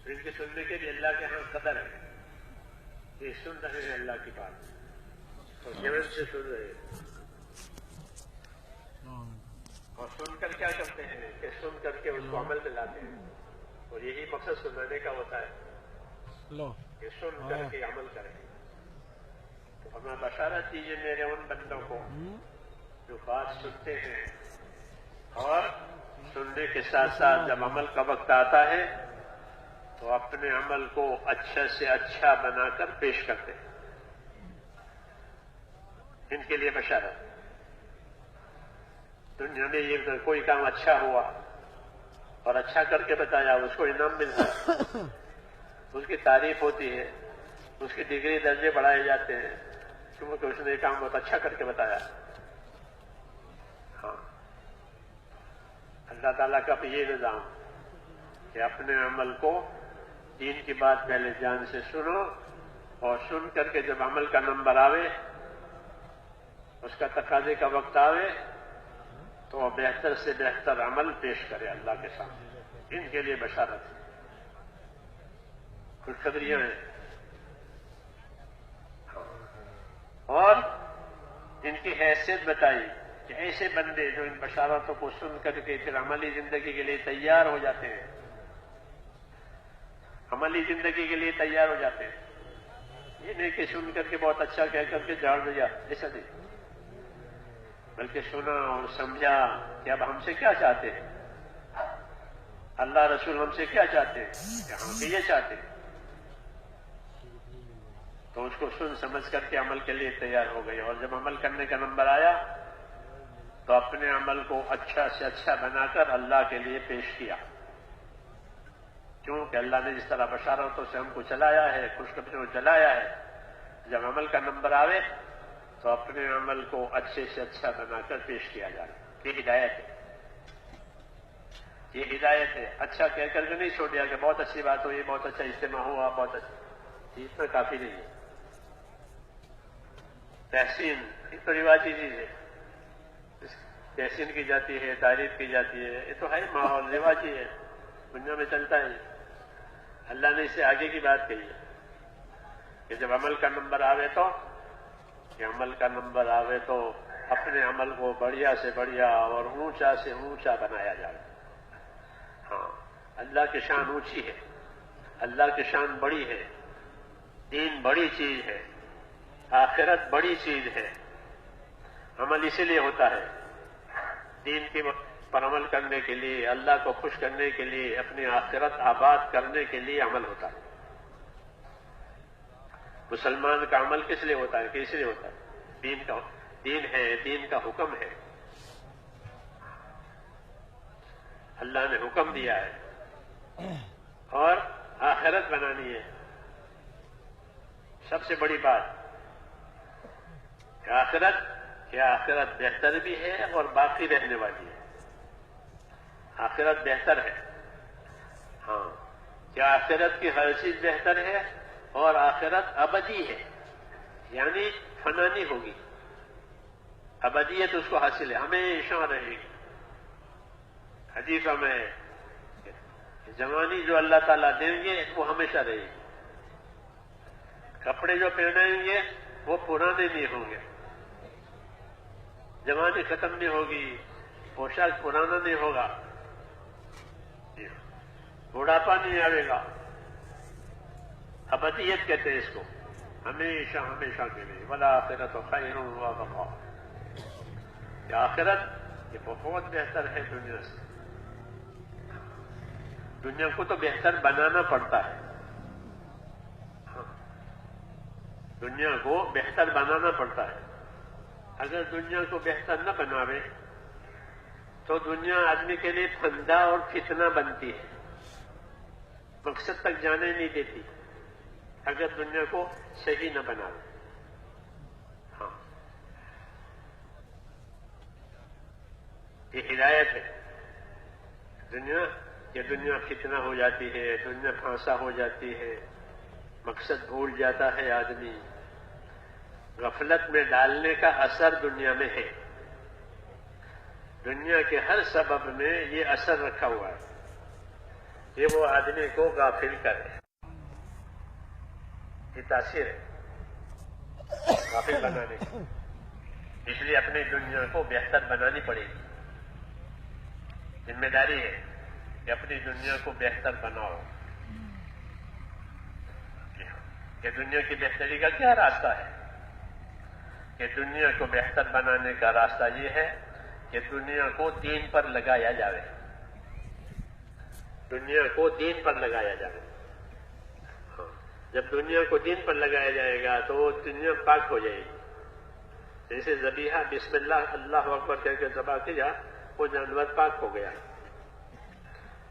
تو ان کے سننے کے بھی اللہ کے ہاں قدر ہے. یہ سن رہے ہیں اللہ کی بات اور جمن سے سن رہے ہیں. اور سن کر کیا کرتے ہیں کہ سن کر کے اس کو عمل میں لاتے ہیں. اور یہی مقصد سنانے کا ہوتا ہے کہ سن کر کے عمل کریں. تو ہمیں بشارت دیجیے میرے ان بندوں کو جو بات سنتے ہیں اور سننے کے ساتھ ساتھ جب عمل کا وقت آتا ہے تو اپنے عمل کو اچھا سے اچھا بنا کر پیش کرتے ہیں. ان کے لیے بشارت. دنیا میں یہ کوئی کام اچھا ہوا اور اچھا کر کے بتایا اس کو انعام ملتا ہے, اس کی تعریف ہوتی ہے, اس کی ڈگری درجے بڑھائے جاتے ہیں کیونکہ اس نے یہ کام بہت اچھا کر کے بتایا. ہاں, اللہ تعالیٰ کا بھی یہ نظام کہ اپنے عمل کو دین کی بات پہلے جان سے سنو اور سن کر کے جب عمل کا نمبر آوے, اس کا تقاضے کا وقت آوے تو بہتر سے بہتر عمل پیش کرے اللہ کے سامنے. ان کے لیے بشارت ہے, خوشخبریاں ہیں. اور ان کی حیثیت بتائی کہ ایسے بندے جو ان بشارتوں کو سن کر کے پھر عملی زندگی کے لیے تیار ہو جاتے ہیں, عملی زندگی کے لیے تیار ہو جاتے ہیں. یہ نہیں کہ سن کر کے بہت اچھا کہہ کر کے جھاڑ دیا, ایسا نہیں, بلکہ سنا اور سمجھا کہ اب ہم سے کیا چاہتے ہیں, اللہ رسول ہم سے کیا چاہتے ہیں, کہ ہم سے یہ چاہتے ہیں. تو اس کو سن سمجھ کر کے عمل کے لیے تیار ہو گئے. اور جب عمل کرنے کا نمبر آیا تو اپنے عمل کو اچھا سے اچھا بنا کر اللہ کے لیے پیش کیا. کیونکہ اللہ نے جس طرح بشارتوں سے ہم کو چلایا ہے, خوشخبریوں چلایا ہے, جب عمل کا نمبر آوے تو اپنے عمل کو اچھے سے اچھا بنا کر پیش کیا جائے. یہ ہدایت ہے, یہ ہدایت ہے. اچھا کہہ کر کے نہیں چھوڑ دیا کہ بہت اچھی بات ہوئی, بہت اچھا اجتماع ہوا, بہت اچھا, اتنا کافی نہیں ہے. تحسین یہ تو رواجی چیز ہے, تحسین کی جاتی ہے, تعریف کی جاتی ہے, یہ تو ہے ماحول رواجی ہے, دنیا میں چلتا ہے. اللہ نے اس سے آگے کی بات کہی ہے کہ جب عمل کا نمبر آوے تو, کہ عمل کا نمبر آوے تو اپنے عمل کو بڑھیا سے بڑھیا اور اونچا سے اونچا بنایا جائے. ہاں, اللہ کی شان اونچی ہے, اللہ کی شان بڑی ہے, دین بڑی چیز ہے, آخرت بڑی چیز ہے. عمل اسی لیے ہوتا ہے, دین کی پر عمل کرنے کے لیے, اللہ کو خوش کرنے کے لیے, اپنی آخرت آباد کرنے کے لیے عمل ہوتا ہے. مسلمان کا عمل کس لیے ہوتا ہے, کس لیے ہوتا ہے؟ دین ہے, دین کا حکم ہے. اللہ نے حکم دیا ہے اور آخرت بنانی ہے. سب سے بڑی بات کہ آخرت بہتر بھی ہے اور باقی رہنے والی ہے. آخرت بہتر ہے, ہاں, کہ آخرت کی ہر چیز بہتر ہے اور آخرت ابدی ہے, یعنی فنا نہیں ہوگی. ابدیت اس کو حاصل ہے, ہمیشہ رہے گی. حدیثوں میں جوانی جو اللہ تعالیٰ دیں گے وہ ہمیشہ رہے گی. کپڑے جو پہنائیں گے وہ پرانے نہیں ہوں گے. جوانی ختم نہیں ہوگی, پوشاک پرانا نہیں ہوگا, بڑھاپا نہیں آئے گا. ابدیت کہتے ہیں اس کو, ہمیشہ ہمیشہ کے لیے. والآخرۃ خیر وابقیٰ, کہ آخرت یہ بہت بہتر ہے دنیا سے. دنیا کو تو بہتر بنانا پڑتا ہے, دنیا کو بہتر بنانا پڑتا ہے. اگر دنیا کو بہتر نہ بناوے تو دنیا آدمی کے لیے پھندا اور فتنہ بنتی ہے, مقصد تک جانے نہیں دیتی اگر دنیا کو صحیح نہ بناوے. ہاں, یہ ہدایت ہے. دنیا فتنہ ہو جاتی ہے, دنیا پھانسا ہو جاتی ہے, مقصد بھول جاتا ہے آدمی. غفلت میں ڈالنے کا اثر دنیا میں ہے. دنیا کے ہر سبب میں یہ اثر رکھا ہوا ہے. یہ وہ آدمی کو غافل کرے. یہ تاثیر ہے غافل بنانے کی. اس لیے اپنی دنیا کو بہتر بنانی پڑے گی. ذمہ داری ہے کہ اپنی دنیا کو بہتر بناؤ. کہ دنیا کی بہتری کا کیا راستہ ہے؟ کہ دنیا کو بہتر بنانے کا راستہ یہ ہے کہ دنیا کو دین پر لگایا جائے. دنیا کو دین پر لگایا جائے. جب دنیا کو دین پر لگایا جائے گا تو وہ دنیا پاک ہو جائے گی. جیسے ذبیحہ بسم اللہ اللہ اکبر کہہ کے ذبح کیا، وہ جانور پاک ہو گیا،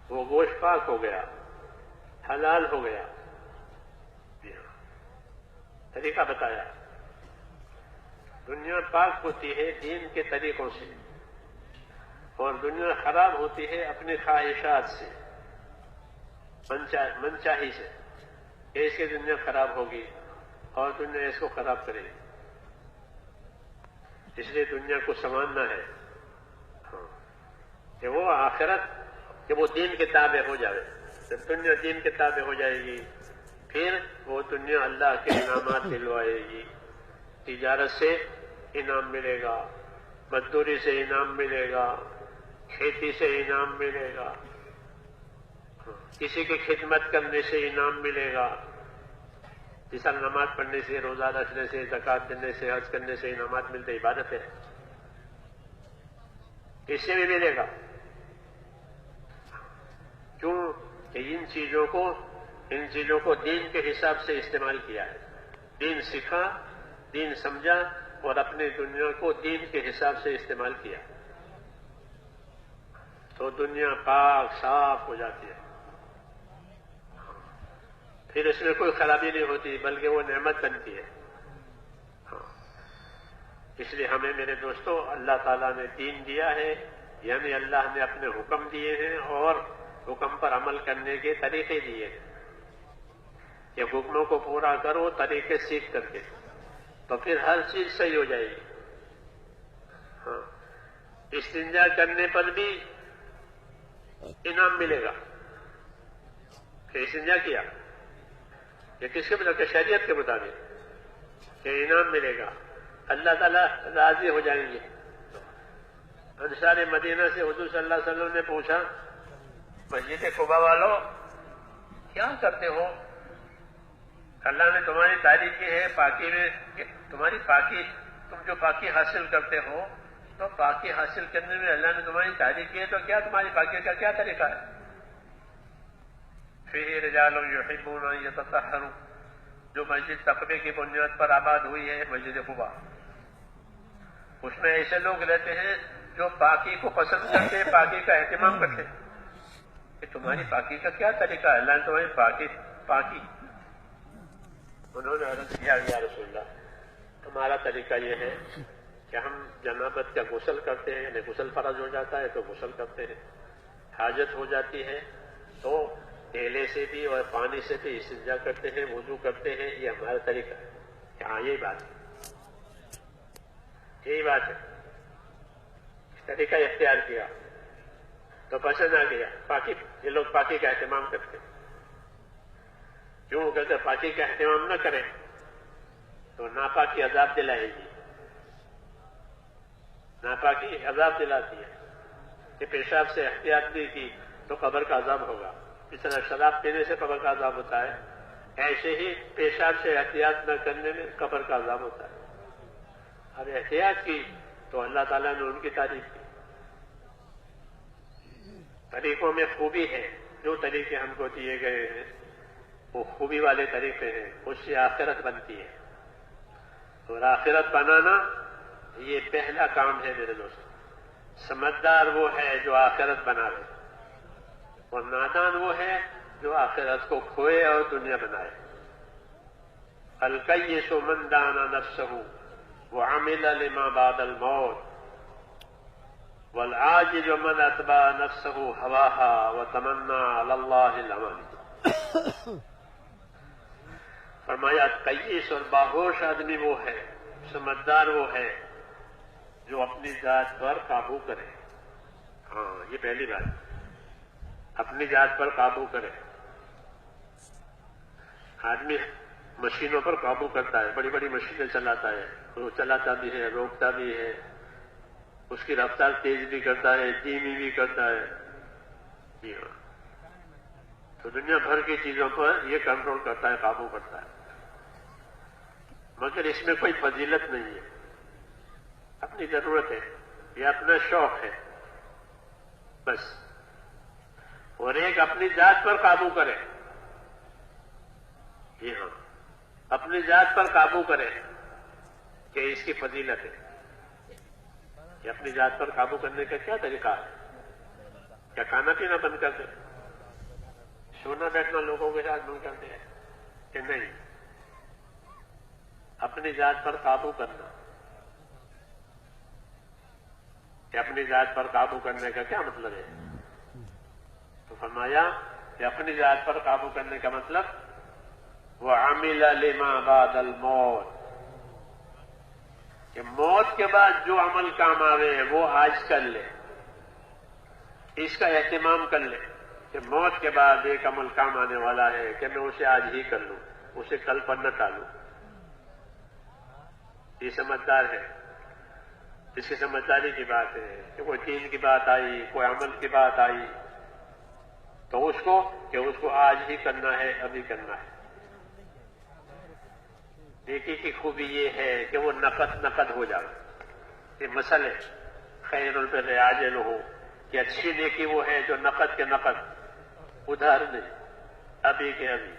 وہ گوشت پاک ہو گیا، حلال ہو گیا. طریقہ بتایا. دنیا پاک ہوتی ہے دین کے طریقوں سے، اور دنیا خراب ہوتی ہے اپنی خواہشات سے، منچاہی سے. اس کی دنیا خراب ہوگی اور دنیا اس کو خراب کرے گی. اس لیے دنیا کو سنوارنا ہے کہ وہ آخرت، کہ وہ دین کے تابع ہو جائے. جب دنیا دین کے تابع ہو جائے گی پھر وہ دنیا اللہ کے انعامات دلوائے گی. تجارت سے انعام ملے گا، مزدوری سے انعام ملے گا، کھیتی سے انعام ملے گا، کسی کی خدمت کرنے سے انعام ملے گا. جیسا نماز پڑھنے سے، روزہ رکھنے سے، زکوٰۃ دینے سے، حج کرنے سے انعامات ملتے، عبادت ہے، اس سے بھی ملے گا. کیوں کہ ان چیزوں کو دین کے حساب سے استعمال کیا ہے. دین سیکھا، دین سمجھا اور اپنی دنیا کو دین کے حساب سے استعمال کیا تو دنیا پاک صاف ہو جاتی ہے. پھر اس میں کوئی خرابی نہیں ہوتی بلکہ وہ نعمت بنتی ہے. اس لیے ہمیں میرے دوستوں اللہ تعالیٰ نے دین دیا ہے، یعنی اللہ نے اپنے حکم دیے ہیں اور حکم پر عمل کرنے کے طریقے دیے ہیں. کہ حکموں کو پورا کرو طریقے سیکھ کر کے، تو پھر ہر چیز صحیح ہو جائے گی. استنجا کرنے پر بھی انعام ملے گا کہ استنجا کیا، یہ کس کے مطابق؟ شریعت کے مطابق کہ انعام ملے گا، اللہ تعالیٰ راضی ہو جائیں گے. انصار مدینہ سے حضور صلی اللہ علیہ وسلم نے پوچھا، مسجد قباء والوں کیا کرتے ہو؟ اللہ نے تمہاری تعریف کی ہے پاکی میں، کہ تمہاری پاکی، تم جو پاکی حاصل کرتے ہو، تو پاکی حاصل کرنے میں اللہ نے تمہاری تعریف کی ہے، تو کیا تمہاری پاکی کا کیا طریقہ ہے؟ فیہ رجال یحبون ان یتطہروا، جو مسجد تقوی کی بنیاد پر آباد ہوئی ہے مسجد قباء، اس میں ایسے لوگ رہتے ہیں جو پاکی کو پسند کرتے ہیں، پاکی کا اہتمام کرتے ہیں. کہ تمہاری پاکی کا کیا طریقہ ہے؟ اللہ نے تمہاری پاکی. انہوں نے عرض کیا یا رسول اللہ، ہمارا طریقہ یہ ہے کہ ہم جنابت کا غسل کرتے ہیں، یعنی غسل فرض ہو جاتا ہے تو غسل کرتے ہیں، حاجت ہو جاتی ہے تو کیلے سے بھی اور پانی سے بھی استنجا کرتے ہیں، وضو کرتے ہیں. یہ ہمارا طریقہ ہے. ہاں یہی بات ہے، اس طریقہ اختیار کیا تو پسند آ گیا. پاکی، یہ لوگ پاکی کا اہتمام کرتے ہیں. کیوں کہ اگر پاکی کا اہتمام نہ کریں تو ناپاکی عذاب دلائے گی. ناپاکی عذاب دلاتی ہے کہ پیشاب سے احتیاط نہیں کی تو قبر کا عذاب ہوگا. اس طرح شراب پینے سے قبر کا عذاب ہوتا ہے، ایسے ہی پیشاب سے احتیاط نہ کرنے میں قبر کا عذاب ہوتا ہے. اب احتیاط کی تو اللہ تعالیٰ نے ان کی تعریف کی. طریقوں میں خوبی ہے، جو طریقے ہم کو دیے گئے ہیں وہ خوبی والے طریقے ہیں، اس سے آخرت بنتی ہے. اور آخرت بنانا یہ پہلا کام ہے میرے دوست. سمجھدار وہ ہے جو آخرت بنائے، اور نادان وہ ہے جو آخرت کو کھوئے اور دنیا بنائے. الکیس من دان نفسہ وعمل لما بعد الموت، والعاجز من اتبع نفسہ ہواہا وتمنى علی اللہ الامانی. فرمایا قیس اور باہوش آدمی وہ ہے، سمجھدار وہ ہے جو اپنی ذات پر قابو کرے. ہاں یہ پہلی بات. اپنی ذات پر قابو کرے. آدمی مشینوں پر قابو کرتا ہے، بڑی بڑی مشینیں چلاتا ہے، وہ چلاتا بھی ہے، روکتا بھی ہے، اس کی رفتار تیز بھی کرتا ہے، دھیمی بھی کرتا ہے. جی ہاں، تو دنیا بھر کی چیزوں پر یہ کنٹرول کرتا ہے، قابو کرتا ہے، مگر اس میں کوئی فضیلت نہیں ہے. اپنی ضرورت ہے، یہ اپنا شوق ہے بس. اور ایک اپنی ذات پر قابو کرے. جی ہاں، اپنی ذات پر قابو کرے کہ اس کی فضیلت ہے. یہ اپنی ذات پر قابو کرنے کا کیا طریقہ ہے؟ کیا کھانا پینا بند کر دے؟ سونا بیٹھنا لوگوں کے ساتھ بند کر دے کہ نہیں؟ اپنی ذات پر قابو کرنا. کہ اپنی ذات پر قابو کرنے کا کیا مطلب ہے؟ تو فرمایا کہ اپنی ذات پر قابو کرنے کا مطلب وَعَمِلَ لِمَا بَعْدَ الْمَوْتِ، کہ موت کے بعد جو عمل کام آوے وہ آج کر لے. اس کا اہتمام کر لے کہ موت کے بعد ایک عمل کام آنے والا ہے کہ میں اسے آج ہی کر لوں، اسے کل پر نہ ٹالوں. یہ سمجھدار ہے، اس کی سمجھداری کی بات ہے کہ کوئی دین کی بات آئی، کوئی عمل کی بات آئی تو اس کو آج ہی کرنا ہے، ابھی کرنا ہے. نیکی کی خوبی یہ ہے کہ وہ نقد ہو جائے. یہ مسئلہ خیر البر عاجل ہو کہ اچھی نیکی وہ ہے جو نقد کے نقد، ادھار نہیں، ابھی کے ابھی.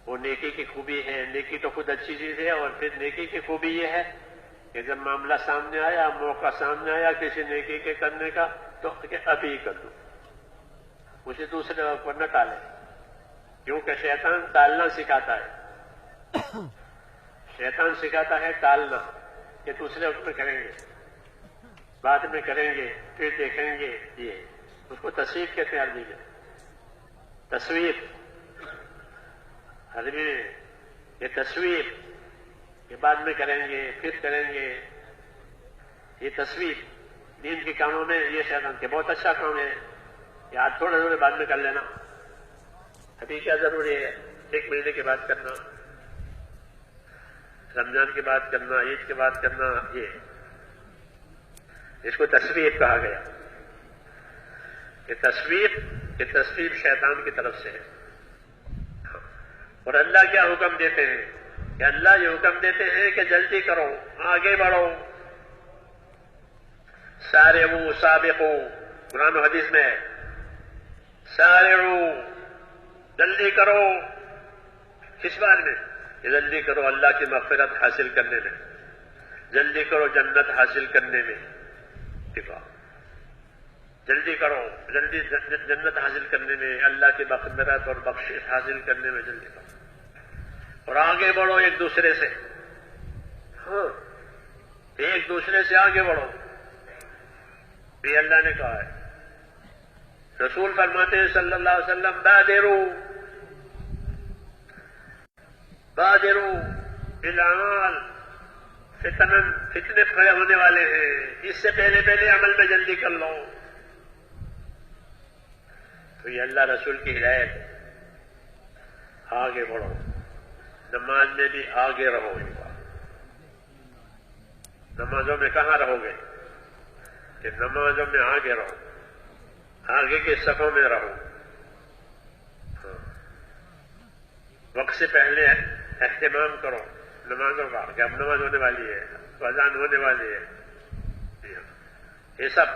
وہ نیکی کی خوبی ہے. نیکی تو خود اچھی چیز ہے، اور پھر نیکی کی خوبی یہ ہے کہ جب معاملہ سامنے آیا، موقع سامنے آیا کسی نیکی کے کرنے کا، تو کہ ابھی کر دوں، اسے دوسرے وقت پر نہ ٹالے. کیونکہ شیطان ٹالنا سکھاتا ہے. شیطان سکھاتا ہے ٹالنا، کہ دوسرے وقت میں کریں گے، بعد میں کریں گے، پھر دیکھیں گے. یہ اس کو تصویر کہتے ہیں عربی میں. تصویر عربی میں یہ تصویر کہ بعد میں کریں گے، پھر کریں گے. یہ تصویر دین کے کاموں میں یہ شیطان کہ بہت اچھا کام ہے، یہ آج تھوڑا تھوڑا بعد میں کر لینا، ابھی کیا ضروری ہے، 1 مہینے کے بعد کرنا، رمضان کے بعد کرنا، عید کے بعد کرنا. یہ اس کو تصویر کہا گیا. یہ تصویر شیطان کی طرف سے ہے. اور اللہ کیا حکم دیتے ہیں کہ اللہ یہ حکم دیتے ہیں کہ جلدی کرو، آگے بڑھو. سارعوا سابقوا، قرآن و حدیث میں ہے سارعوا، جلدی کرو. کس بات میں؟ جلدی کرو اللہ کی مغفرت حاصل کرنے میں، جلدی کرو جنت حاصل کرنے میں. جلدی کرو، جلدی جنت حاصل کرنے میں، اللہ کی مغفرت اور بخشش حاصل کرنے میں جلدی کرو. اور آگے بڑھو ایک دوسرے سے. ہاں، ایک دوسرے سے آگے بڑھو، یہ اللہ نے کہا ہے. رسول فرماتے ہیں صلی اللہ علیہ وسلم بادروا بالاعمال فتنے کھڑے ہونے والے ہیں، اس سے پہلے عمل میں جلدی کر لو. تو یہ اللہ رسول کی ہدایت ہے. آگے بڑھو، نماز میں بھی آگے رہو. نمازوں میں کہاں رہو گے؟ کہ نمازوں میں آگے رہو، آگے کے صفوں میں رہو. وقت سے پہلے اہتمام کرو نمازوں کا کہ اب نماز ہونے والی ہے، اذان ہونے والی ہے. یہ سب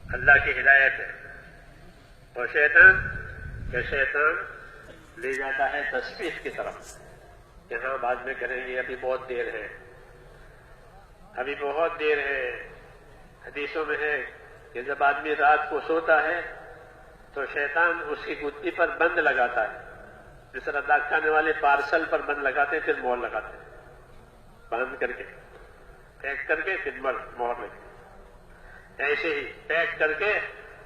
اللہ کی ہدایت ہے. اور شیطان لے جاتا ہے تسبیح کی طرف کہ ہاں بعد میں کریں گے، ابھی بہت دیر ہے، ابھی بہت دیر ہے. حدیثوں میں ہے کہ جب آدمی رات کو سوتا ہے تو شیطان اس کی گدی پر بند لگاتا ہے، جس طرح ڈاکخانے والے پارسل پر بند لگاتے ہیں پھر مہر لگاتے ہیں. بند کر کے پیک کر کے پھر مہر لگاتے، ایسے ہی پیک کر کے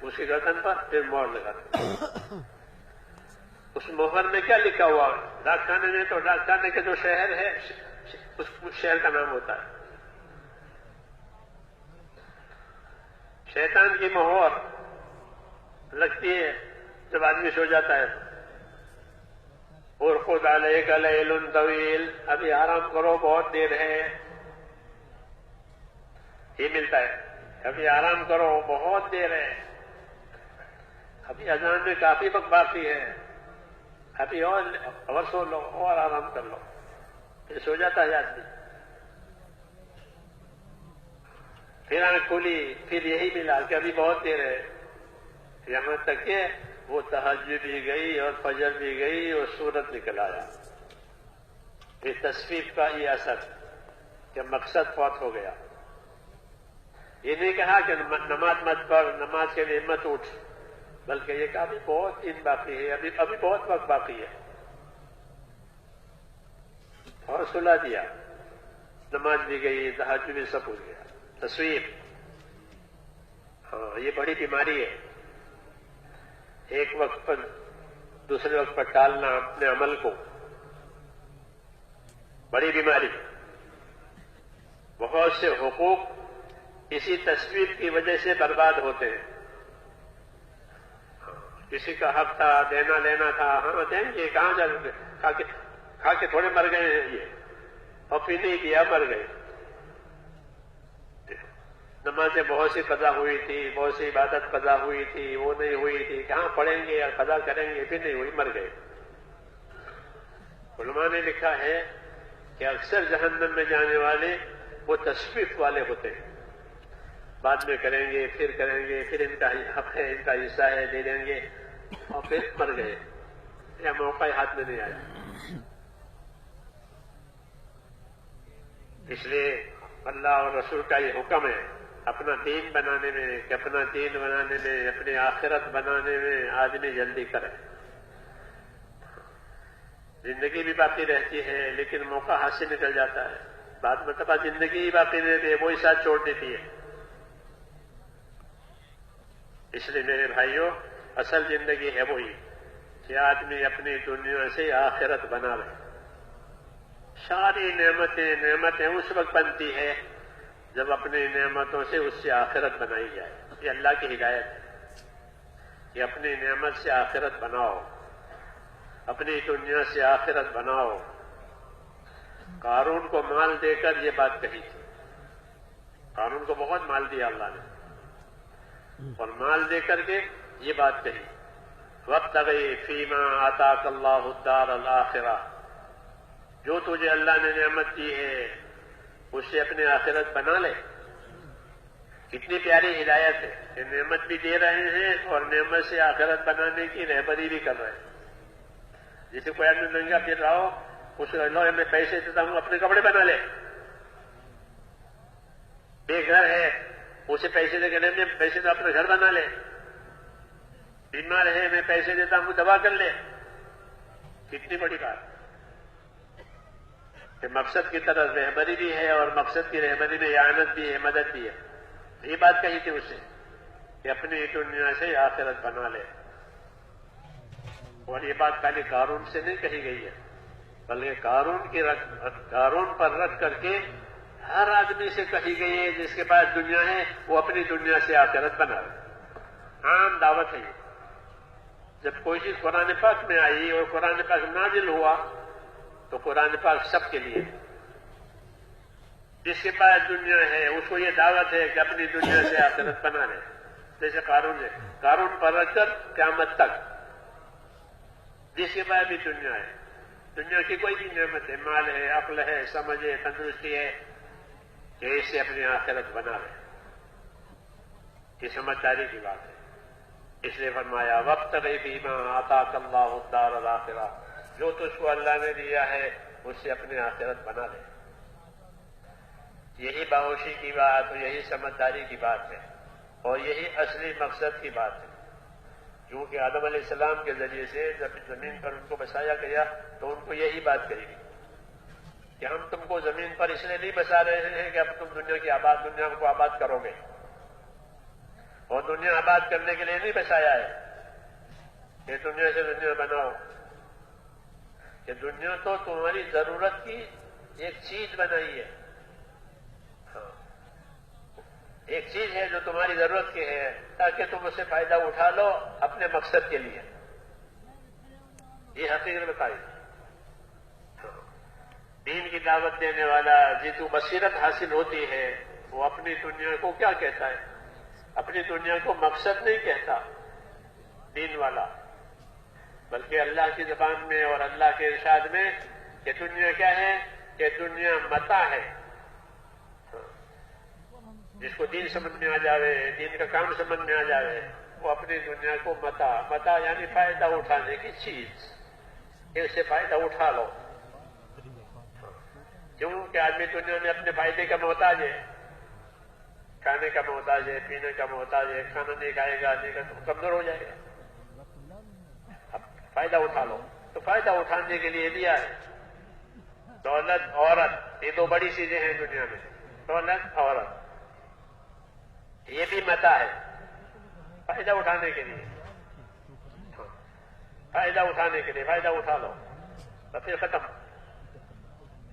اس کی گردن پر پھر مہر لگاتے ہیں. اس مہر میں کیا لکھا ہوا ہے؟ ڈاکخانے میں تو ڈاکخانے کے جو شہر ہے اس شہر کا نام ہوتا ہے. شیطان کی مہر لگتی ہے جب آدمی سو جاتا ہے. اور خود علیک لیل طویل، ابھی آرام کرو بہت دیر ہے، یہ ملتا ہے. ابھی آرام کرو بہت دیر ہے، ابھی اذان میں کافی وقت باقی ہے، ابھی اور سو لو اور آرام کر لو. پھر سو جاتا ہے آدمی. پھر آنکھ کھلی، پھر یہی ملا کہ ابھی بہت دیر ہے. یہاں تک کہ وہ تہجد بھی گئی اور فجر بھی گئی اور سورج نکل آیا. یہ تصویر کا یہ اثر کہ مقصد فوت ہو گیا. یہ نہیں کہا کہ نماز مت پڑھ، نماز کے لیے مت اٹھ، بلکہ یہ کہا ابھی بہت دن باقی ہے، ابھی بہت وقت باقی ہے، اور سلا دیا. نماز بھی گئی، تہجد بھی سب ہو گیا. تصویر، ہاں یہ بڑی بیماری ہے. ایک وقت پر دوسرے وقت پر ٹالنا اپنے عمل کو، بڑی بیماری. بہت سے حقوق اسی تصویر کی وجہ سے برباد ہوتے ہیں. کسی کا حق تھا، دینا لینا تھا، ہاں دیں گے، کہاں جائیں گے، کھا کے تھوڑے مر گئے ہیں یہ، اور پھر نہیں کیا مر گئے. نمازیں بہت سی قضا ہوئی تھی، بہت سی عبادت قضا ہوئی تھی، وہ نہیں ہوئی تھی، کہاں پڑھیں گے یا قضا کریں گے، پھر نہیں ہوئی، مر گئے. علماء نے لکھا ہے کہ اکثر جہنم میں جانے والے وہ تصویف والے ہوتے ہیں. بعد میں کریں گے، پھر ان کا حق ہے، ان کا حصہ ہے، دے دیں گے، اور پھر مر گئے یا موقع ہاتھ میں نہیں آیا. اس لیے اللہ اور رسول کا یہ حکم ہے اپنا دین بنانے میں، کہ اپنا دین بنانے میں، اپنی آخرت بنانے میں آدمی جلدی کرے. زندگی بھی باقی رہتی ہے لیکن موقع ہاتھ سے نکل جاتا ہے. بعد مرتبہ زندگی ہی باقی رہتی ہے، وہی ساتھ چھوڑ دیتی ہے. اس لیے میرے بھائیوں، اصل زندگی ہے وہی کہ آدمی اپنی دنیا سے آخرت بنا لے. ساری نعمتیں اس وقت بنتی ہے جب اپنی نعمتوں سے اس سے آخرت بنائی جائے. یہ اللہ کی ہدایت ہے کہ اپنی نعمت سے آخرت بناؤ، اپنی دنیا سے آخرت بناؤ. قارون کو مال دے کر یہ بات کہی تھی. قارون کو بہت مال دیا اللہ نے، اور مال دے کر کے یہ بات کہی، وابتغی فیما آتاک اللہ الدار الآخرہ، جو تجھے اللہ نے نعمت دی ہے اس سے اپنے آخرت بنا لے. کتنی پیاری ہدایت ہے کہ نعمت بھی دے رہے ہیں اور نعمت سے آخرت بنانے کی رہبری بھی کر رہے ہیں. جسے کوئی آدمی ننگا پھر رہا ہو، اس کو میں پیسے دیتا ہوں اپنے کپڑے بنا لے. بے گھر ہے، اسے پیسے دے کے پیسے تو اپنا گھر بنا لے. بیمار ہے، میں پیسے دیتا ہوں دوا کر لے. کتنی بڑی بات کہ مقصد کی طرف رہبری بھی ہے، اور مقصد کی رہبری میں اعانت بھی ہے، مدد بھی ہے. یہ بات کہی تھی اسے کہ اپنی دنیا سے آخرت بنا لے. اور یہ بات خالی قارون سے نہیں کہی گئی ہے، بلکہ قارون پر رکھ کر کے ہر آدمی سے کہی گئی ہے جس کے پاس دنیا ہے وہ اپنی دنیا سے آخرت بنا لے. عام دعوت ہے یہ. جب کوئی چیز قرآن پاک میں آئی اور قرآن پاک نازل ہوا تو قرآن پاک سب کے لیے، جس کے پاس دنیا ہے اس کو یہ دعوت ہے کہ اپنی دنیا سے آخرت بنا لے. جیسے قارون ہے، قارون پر رکھ کر قیامت تک جس کے پاس بھی دنیا ہے، دنیا کی کوئی بھی نعمت ہے، مال ہے، عقل ہے، سمجھ ہے، تندرستی ہے، کہ اس سے اپنی آخرت بنا لے. یہ سمجھداری کی بات ہے. اس لیے فرمایا وابتغ فیما آتاک اللہ الدار الآخرہ، جو تجھ کو اللہ نے دیا ہے اس سے اپنی آخرت بنا لے. یہی باہوشی کی بات اور یہی سمجھداری کی بات ہے، اور یہی اصلی مقصد کی بات ہے. کیونکہ آدم علیہ السلام کے ذریعے سے جب زمین پر ان کو بسایا گیا تو ان کو یہی بات کہی کہ ہم تم کو زمین پر اس لیے نہیں بسا رہے ہیں کہ اب تم دنیا کو آباد کرو گے، اور دنیا آباد کرنے کے لیے نہیں بسایا ہے کہ دنیا سے دنیا بناؤ. کہ دنیا تو تمہاری ضرورت کی ایک چیز بنائی ہے. ایک چیز ہے جو تمہاری ضرورت کی ہے تاکہ تم اسے فائدہ اٹھا لو اپنے مقصد کے لیے. یہ حقیقت بتائی. دین کی دعوت دینے والا جتو بصیرت حاصل ہوتی ہے وہ اپنی دنیا کو کیا کہتا ہے؟ اپنی دنیا کو مقصد نہیں کہتا دین والا، بلکہ اللہ کی زبان میں اور اللہ کے ارشاد میں کہ دنیا کیا ہے؟ کہ دنیا متاع ہے. جس کو دین سمجھ میں آ جاوے، دین کا کام سمجھ میں آ جاوے، وہ اپنی دنیا کو متاع یعنی فائدہ اٹھانے کی چیز، اس سے فائدہ اٹھا لو. کیوں کہ آدمی دنیا میں اپنے فائدے کا محتاج ہے، کھانے کا محتاج ہے، پینے کا محتاج ہے. کھانا نہیں کھائے گا آدمی کا تو کمزور ہو جائے گا. اب فائدہ اٹھا لو. تو فائدہ اٹھانے کے لیے دیا ہے. دولت، عورت، یہ دو بڑی چیزیں ہیں دنیا میں. دولت، عورت، یہ بھی متاع ہے فائدہ اٹھانے کے لیے. فائدہ اٹھانے کے لیے فائدہ اٹھا لو تو پھر ختم.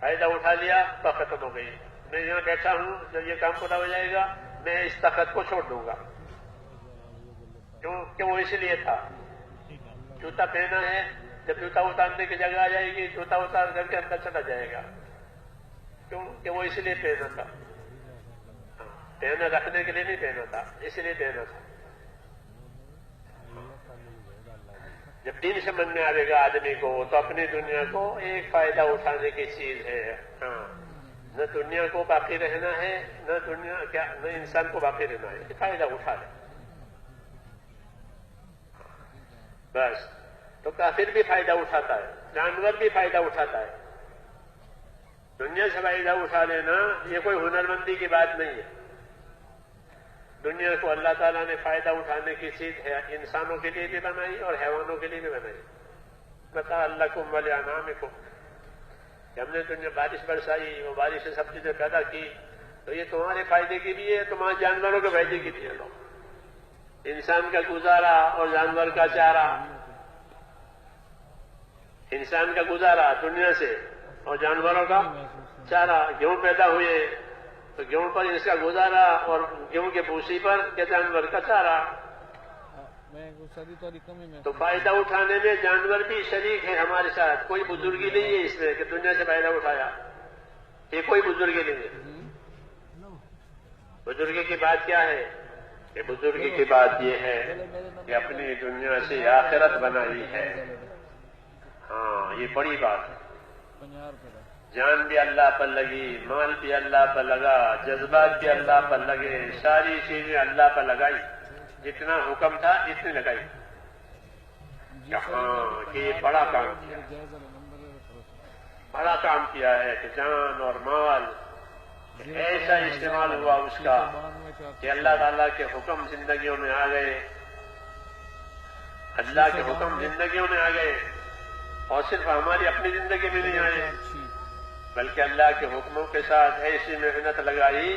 فائدہ اٹھا لیا تو ختم ہو گئی. میں یہاں بیٹھا ہوں، جب یہ کام پورا ہو جائے گا میں اس تخت کو چھوڑ دوں گا. کیوں وہ اس لیے تھا. جوتا پہنا ہے، جب جوتا اتارنے کی جگہ آ جائے گی جوتا اتار کر کے اندر چلا جائے گا. کیوں کہ وہ اس لیے پہنا تھا. پہنا رکھنے کے لیے نہیں پہنا تھا، اس لیے پہنا تھا. جب دین سمجھ میں آئے گا آدمی کو تو اپنی دنیا کو ایک فائدہ اٹھانے کی چیز ہے. نہ دنیا کو باقی رہنا ہے، نہ انسان کو باقی رہنا ہے. فائدہ اٹھا لے بس. تو کافر بھی فائدہ اٹھاتا ہے، جانور بھی فائدہ اٹھاتا ہے. دنیا سے فائدہ اٹھا لینا یہ کوئی ہنرمندی کی بات نہیں ہے. دنیا کو اللہ تعالیٰ نے فائدہ اٹھانے کی چیز ہے انسانوں کے لیے بھی بنائی اور حیوانوں کے لیے بھی بنائی. متاع لکم ولانعامکم. ہم نے دنیا بارش برسائی، وہ بارش سے سب چیزیں پیدا کی تو یہ تمہارے فائدے کے لیے، تمہارے جانوروں کے فائدے کے لیے. انسان کا گزارا اور جانور کا چارہ. انسان کا گزارا دنیا سے اور جانوروں کا چارہ. گیہوں پیدا ہوئے تو گیہوں پر اس کا گزارا اور گیہوں کے بھوسی پر کے جانور کا چارہ. تو فائدہ اٹھانے میں جانور بھی شریک ہے ہمارے ساتھ. کوئی بزرگی نہیں ہے اس میں کہ دنیا سے فائدہ اٹھایا، یہ کوئی بزرگی نہیں ہے. بزرگی کی بات کیا ہے؟ کہ بزرگی کی بات یہ ہے کہ اپنی دنیا سے آخرت بنائی ہے. ہاں یہ بڑی بات ہے. جان بھی اللہ پر لگی، مال بھی اللہ پر لگا، جذبات بھی اللہ پر لگے، ساری چیزیں اللہ پر لگائی. جتنا حکم تھا اتنی لگائی. ہاں کہ یہ بڑا کام کیا، بڑا کام کیا ہے کہ جان اور مال ایسا استعمال ہوا اس کا کہ اللہ تعالیٰ کے حکم زندگیوں میں آ گئے. اللہ کے حکم زندگیوں میں آ گئے اور صرف ہماری اپنی زندگی میں نہیں آئے بلکہ اللہ کے حکموں کے ساتھ ایسی محنت لگائی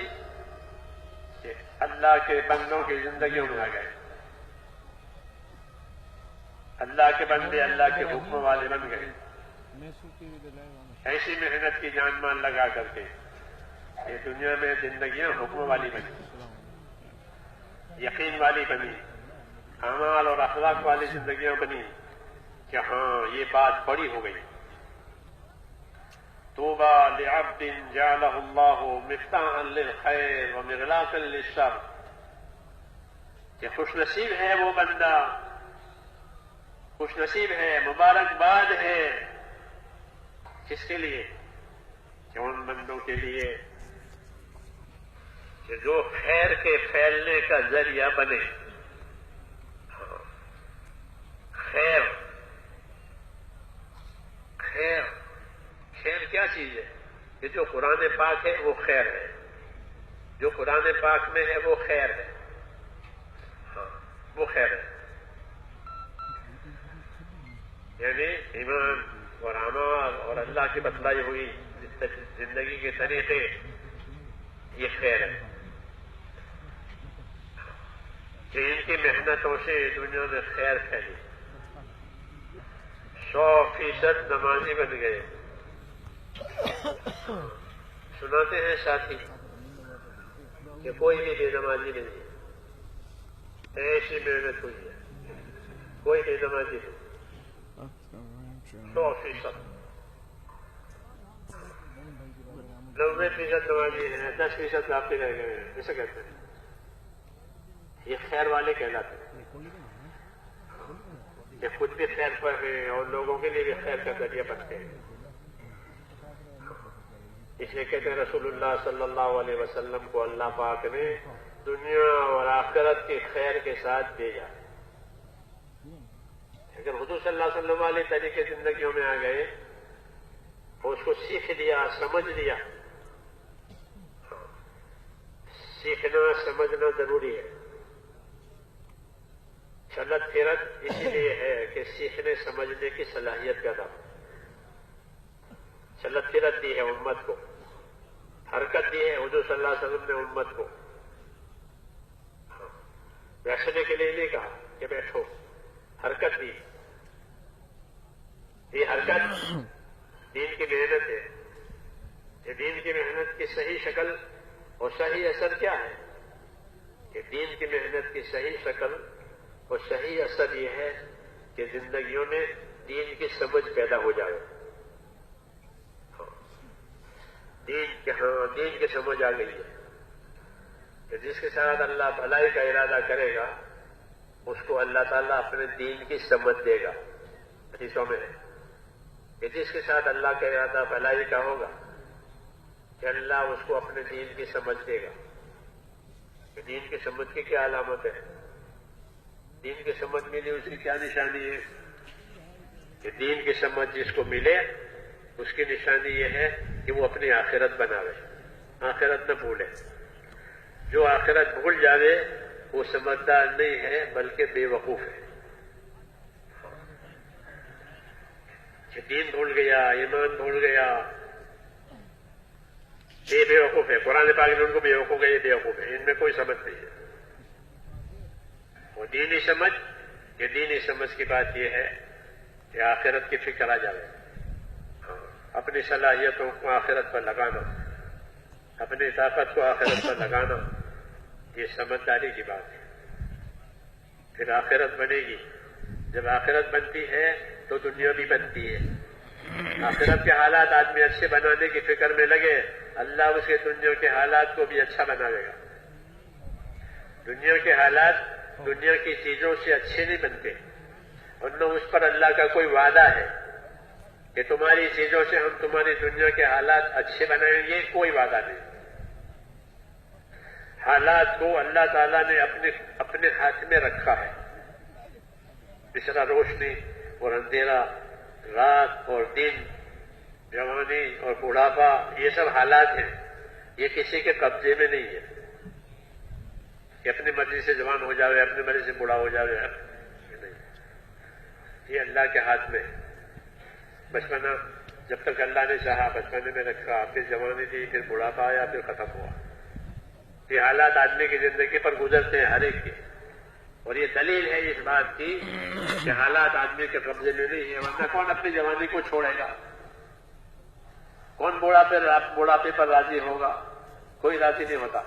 کہ اللہ کے بندوں کی زندگیوں میں آ گئے. اللہ کے بندے اللہ کے حکم والے بن گئے. ایسی محنت کی جان مان لگا کر کے یہ دنیا میں زندگیاں حکم والی بنی، یقین والی بنی، اعمال اور اخلاق والی زندگیاں بنی کہ ہاں یہ بات بڑی ہو گئی. طوبى لعبد جعله الله مفتاحا للخير ومغلاقا للشر. کہ خوش نصیب ہے وہ بندہ، خوش نصیب ہے، مبارکباد ہے. کس کے لیے؟ کہ ان بندوں کے لیے کہ جو خیر کے پھیلنے کا ذریعہ بنے. خیر خیر خیر کیا چیز ہے؟ کہ جو قرآن پاک ہے وہ خیر ہے، جو قرآن پاک میں ہے وہ خیر ہے. ہاں وہ خیر ہے. یعنی ایمان اور اعمال اور اللہ کی بتلائی ہوئی زندگی کے طریقے، یہ خیر ہے. کہ ان کی محنتوں سے دنیا میں خیر پھیلی. 100% نمازی بن گئے. سناتے ہیں ساتھی کہ کوئی بھی بے نمازی نہیں ہے، ایسی محنت ہوئی ہے، کوئی بے نمازی نہیں، 100%، 90% نمازی ہیں، 10% لاپتے رہ گئے ہیں، ایسا کہتے ہیں، یہ خیر والے کہلاتے ہیں، یہ خود بھی خیر پر ہیں اور لوگوں کے لیے بھی خیر کا ذریعہ بنتے ہیں۔ اس لیے کہتے ہیں رسول اللہ صلی اللہ علیہ وسلم کو اللہ پاک نے دنیا اور آخرت کے خیر کے ساتھ بھیجا۔ اگر حضور صلی اللہ علیہ وسلم والے طریقے زندگیوں میں آ گئے اور اس کو سیکھ لیا، سمجھ لیا، سیکھنا سمجھنا ضروری ہے۔ چلت پھرت اسی لیے ہے کہ سیکھنے سمجھنے کی صلاحیت پیدا ہو۔ چلت پھرت دی ہے امت کو، حرکت دی ہے حضور صلی اللہ علیہ وسلم نے امت کو۔ بیٹھنے کے لیے نہیں کہا کہ بیٹھو، حرکت دی۔ یہ حرکت دین کی محنت ہے۔ یہ دین کی محنت کی صحیح شکل اور صحیح اثر کیا ہے؟ کہ دین کی محنت کی صحیح شکل اور صحیح اثر یہ ہے کہ زندگیوں میں دین کی سمجھ پیدا ہو جائے۔ دین کی سمجھ آ گئی ہے کہ جس کے ساتھ اللہ بھلائی کا ارادہ کرے گا اس کو اللہ تعالیٰ اپنے دین کی سمجھ دے گا۔ حدیثوں میں ہے کہ جس کے ساتھ اللہ کا ارادہ بھلائی کا ہوگا کہ اللہ اس کو اپنے دین کی سمجھ دے گا۔ کہ دین کی سمجھ کی کیا علامت ہے؟ دین کی سمجھ ملی اس کی کیا نشانی ہے؟ کہ دین کی سمجھ جس کو ملے اس کی نشانی یہ ہے کہ وہ اپنی آخرت بناوے، آخرت نہ بھولے۔ جو آخرت بھول جاوے وہ سمجھدار نہیں ہے بلکہ بے وقوف ہے۔ کہ دین بھول گیا، ایمان بھول گیا، یہ بے وقوف ہے۔ قرآن پاک نے ان کو بے وقوف ہے، یہ بے وقوف ہے، ان میں کوئی سمجھ نہیں ہے۔ وہ دینی سمجھ، یہ دینی سمجھ کی بات یہ ہے کہ آخرت کی فکر آ جائے، اپنی صلاحیتوں کو آخرت پر لگانا، اپنی طاقت کو آخرت پر لگانا، یہ سمجھداری کی بات ہے۔ پھر آخرت بنے گی۔ جب آخرت بنتی ہے تو دنیا بھی بنتی ہے۔ آخرت کے حالات آدمی اچھے بنانے کی فکر میں لگے، اللہ اس کے دنیا کے حالات کو بھی اچھا بنائے گا۔ دنیا کے حالات دنیا کی چیزوں سے اچھے نہیں بنتے، ورنہ اس پر اللہ کا کوئی وعدہ ہے کہ تمہاری چیزوں سے ہم تمہاری دنیا کے حالات اچھے بنائیں گے، کوئی وعدہ نہیں۔ حالات کو اللہ تعالیٰ نے اپنے ہاتھ میں رکھا ہے۔ جس طرح روشنی اور اندھیرا، رات اور دن، جوانی اور بڑھاپا، یہ سب حالات ہیں، یہ کسی کے قبضے میں نہیں ہے کہ اپنی مرضی سے جوان ہو جاوے، اپنی مرضی سے بوڑھا ہو جاوے، یہ اللہ کے ہاتھ میں ہے۔ بچپنا جب تک اللہ نے چاہا بچپنے میں رکھا، پھر جوانی دی، پھر بڑھاپا آیا، پھر ختم ہوا۔ یہ حالات آدمی کی زندگی پر گزرتے ہیں ہر ایک کے، اور یہ دلیل ہے اس بات کی کہ حالات آدمی کے قبضے میں نہیں ہے، ورنہ کون اپنی جوانی کو چھوڑے گا؟ کون بڑھاپے پر راضی ہوگا؟ کوئی راضی نہیں ہوتا،